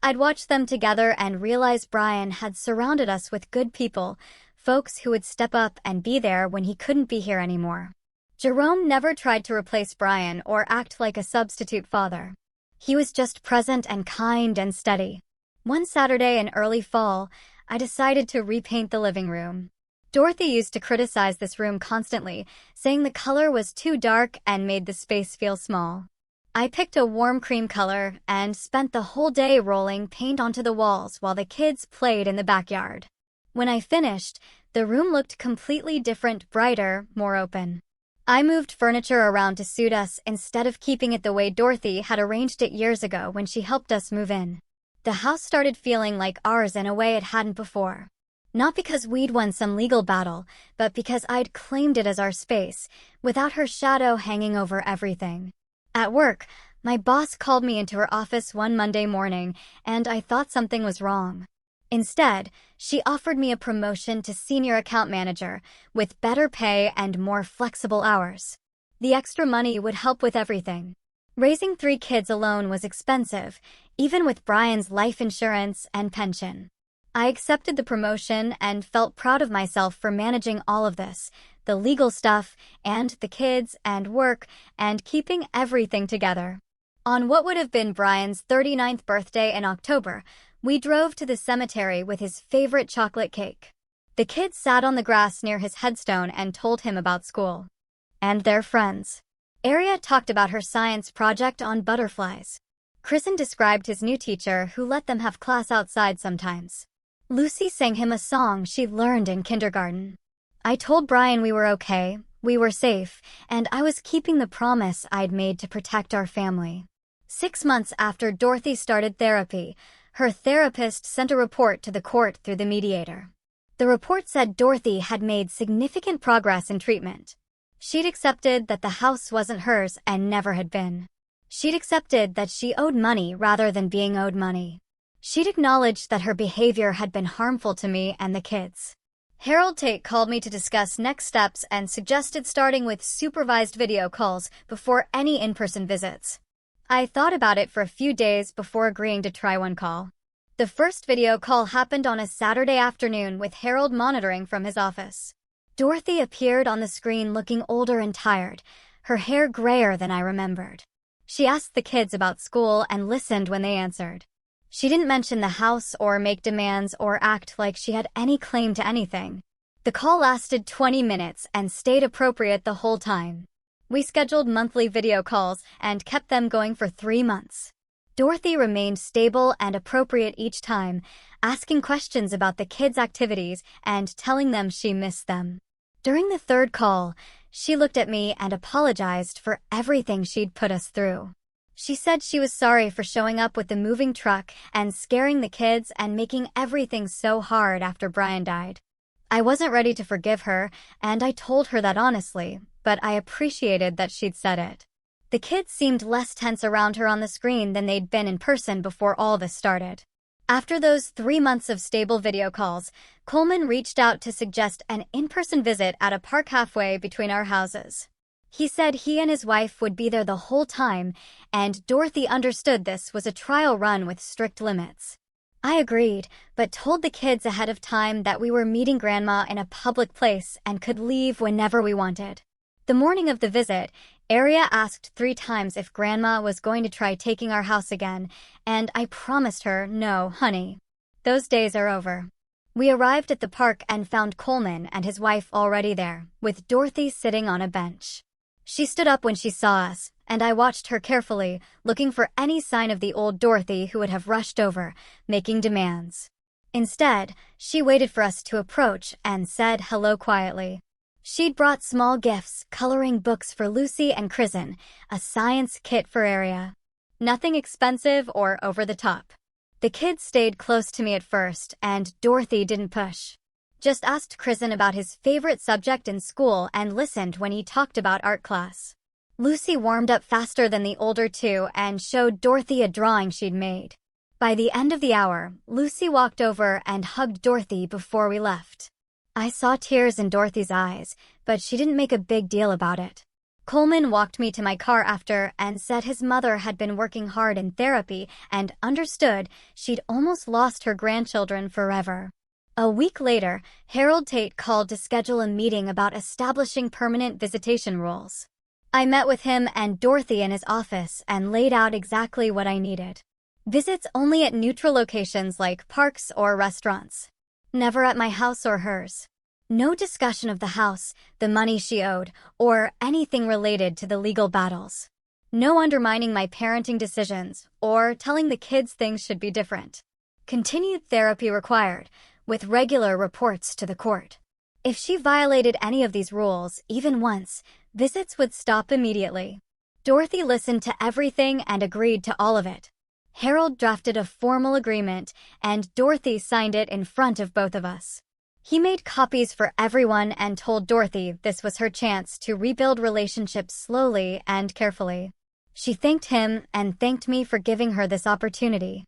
I'd watch them together and realize Brian had surrounded us with good people, folks who would step up and be there when he couldn't be here anymore. Jerome never tried to replace Brian or act like a substitute father. He was just present and kind and steady. One Saturday in early fall, I decided to repaint the living room. Dorothy used to criticize this room constantly, saying the color was too dark and made the space feel small. I picked a warm cream color and spent the whole day rolling paint onto the walls while the kids played in the backyard. When I finished, The room looked completely different, brighter, more open. I moved furniture around to suit us instead of keeping it the way Dorothy had arranged it years ago when she helped us move in. The house started feeling like ours in a way it hadn't before. Not because we'd won some legal battle, but because I'd claimed it as our space, without her shadow hanging over everything. At work, my boss called me into her office one Monday morning, and I thought something was wrong. Instead, she offered me a promotion to senior account manager, with better pay and more flexible hours. The extra money would help with everything. Raising 3 kids alone was expensive, even with Brian's life insurance and pension. I accepted the promotion and felt proud of myself for managing all of this, the legal stuff, and the kids, and work, and keeping everything together. On what would have been Brian's 39th birthday in October, we drove to the cemetery with his favorite chocolate cake. The kids sat on the grass near his headstone and told him about school. And their friends. Aria talked about her science project on butterflies. Kristen described his new teacher who let them have class outside sometimes. Lucy sang him a song she'd learned in kindergarten. I told Brian we were okay, we were safe, and I was keeping the promise I'd made to protect our family. 6 months after Dorothy started therapy, her therapist sent a report to the court through the mediator. The report said Dorothy had made significant progress in treatment. She'd accepted that the house wasn't hers and never had been. She'd accepted that she owed money rather than being owed money. She'd acknowledged that her behavior had been harmful to me and the kids. Harold Tate called me to discuss next steps and suggested starting with supervised video calls before any in-person visits. I thought about it for a few days before agreeing to try one call. The first video call happened on a Saturday afternoon with Harold monitoring from his office. Dorothy appeared on the screen looking older and tired, her hair grayer than I remembered. She asked the kids about school and listened when they answered. She didn't mention the house or make demands or act like she had any claim to anything. The call lasted 20 minutes and stayed appropriate the whole time. We scheduled monthly video calls and kept them going for 3 months. Dorothy remained stable and appropriate each time, asking questions about the kids' activities and telling them she missed them. During the 3rd call, she looked at me and apologized for everything she'd put us through. She said she was sorry for showing up with the moving truck and scaring the kids and making everything so hard after Brian died. I wasn't ready to forgive her, and I told her that honestly, but I appreciated that she'd said it. The kids seemed less tense around her on the screen than they'd been in person before all this started. After those 3 months of stable video calls, Coleman reached out to suggest an in-person visit at a park halfway between our houses. He said he and his wife would be there the whole time, and Dorothy understood this was a trial run with strict limits. I agreed, but told the kids ahead of time that we were meeting Grandma in a public place and could leave whenever we wanted. The morning of the visit, Aria asked 3 times if Grandma was going to try taking our house again, and I promised her, no, honey. Those days are over. We arrived at the park and found Coleman and his wife already there, with Dorothy sitting on a bench. She stood up when she saw us, and I watched her carefully, looking for any sign of the old Dorothy who would have rushed over, making demands. Instead, she waited for us to approach and said hello quietly. She'd brought small gifts, coloring books for Lucy and Kristen, a science kit for Aria. Nothing expensive or over the top. The kids stayed close to me at first, and Dorothy didn't push. Just asked Kristen about his favorite subject in school and listened when he talked about art class. Lucy warmed up faster than the older 2 and showed Dorothy a drawing she'd made. By the end of the hour, Lucy walked over and hugged Dorothy before we left. I saw tears in Dorothy's eyes, but she didn't make a big deal about it. Coleman walked me to my car after and said his mother had been working hard in therapy and understood she'd almost lost her grandchildren forever. A week later, Harold Tate called to schedule a meeting about establishing permanent visitation rules. I met with him and Dorothy in his office and laid out exactly what I needed. Visits only at neutral locations like parks or restaurants. Never at my house or hers. No discussion of the house, the money she owed, or anything related to the legal battles. No undermining my parenting decisions or telling the kids things should be different. Continued therapy required, with regular reports to the court. If she violated any of these rules, even once, visits would stop immediately. Dorothy listened to everything and agreed to all of it. Harold drafted a formal agreement, and Dorothy signed it in front of both of us. He made copies for everyone and told Dorothy this was her chance to rebuild relationships slowly and carefully. She thanked him and thanked me for giving her this opportunity.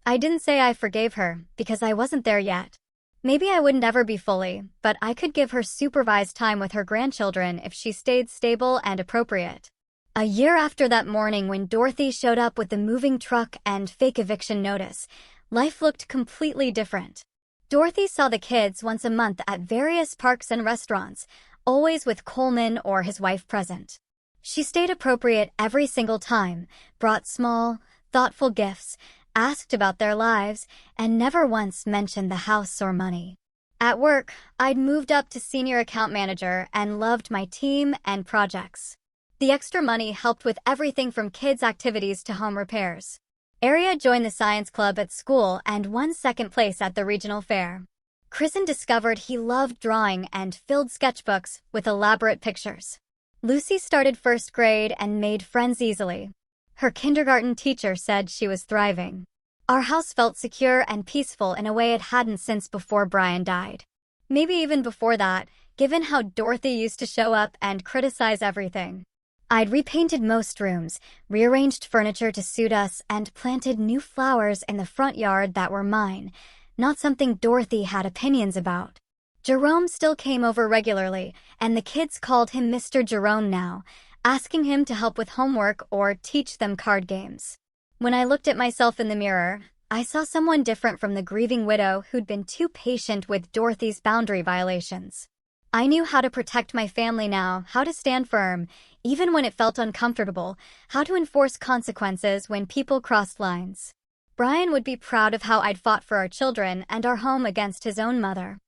I didn't say I forgave her, because I wasn't there yet. Maybe I wouldn't ever be fully, but I could give her supervised time with her grandchildren if she stayed stable and appropriate. A year after that morning when Dorothy showed up with the moving truck and fake eviction notice, life looked completely different. Dorothy saw the kids once a month at various parks and restaurants, always with Coleman or his wife present. She stayed appropriate every single time, brought small, thoughtful gifts, asked about their lives, and never once mentioned the house or money. At work, I'd moved up to senior account manager and loved my team and projects. The extra money helped with everything from kids' activities to home repairs. Arya joined the science club at school and won second place at the regional fair. Kristen discovered he loved drawing and filled sketchbooks with elaborate pictures. Lucy started first grade and made friends easily. Her kindergarten teacher said she was thriving. Our house felt secure and peaceful in a way it hadn't since before Brian died. Maybe even before that, given how Dorothy used to show up and criticize everything. I'd repainted most rooms, rearranged furniture to suit us, and planted new flowers in the front yard that were mine, not something Dorothy had opinions about. Jerome still came over regularly, and the kids called him Mr. Jerome now, asking him to help with homework or teach them card games. When I looked at myself in the mirror, I saw someone different from the grieving widow who'd been too patient with Dorothy's boundary violations. I knew how to protect my family now, how to stand firm, even when it felt uncomfortable, how to enforce consequences when people crossed lines. Brian would be proud of how I'd fought for our children and our home against his own mother.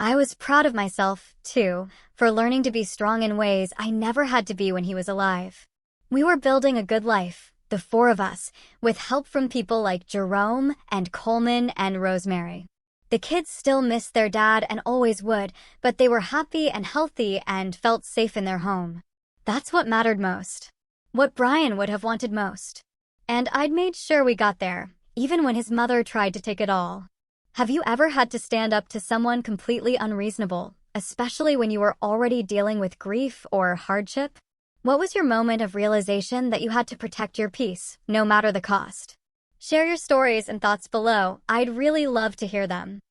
I was proud of myself, too, for learning to be strong in ways I never had to be when he was alive. We were building a good life, the four of us, with help from people like Jerome and Coleman and Rosemary. The kids still missed their dad and always would, but they were happy and healthy and felt safe in their home. That's what mattered most. What Brian would have wanted most. And I'd made sure we got there, even when his mother tried to take it all. Have you ever had to stand up to someone completely unreasonable, especially when you were already dealing with grief or hardship? What was your moment of realization that you had to protect your peace, no matter the cost? Share your stories and thoughts below. I'd really love to hear them.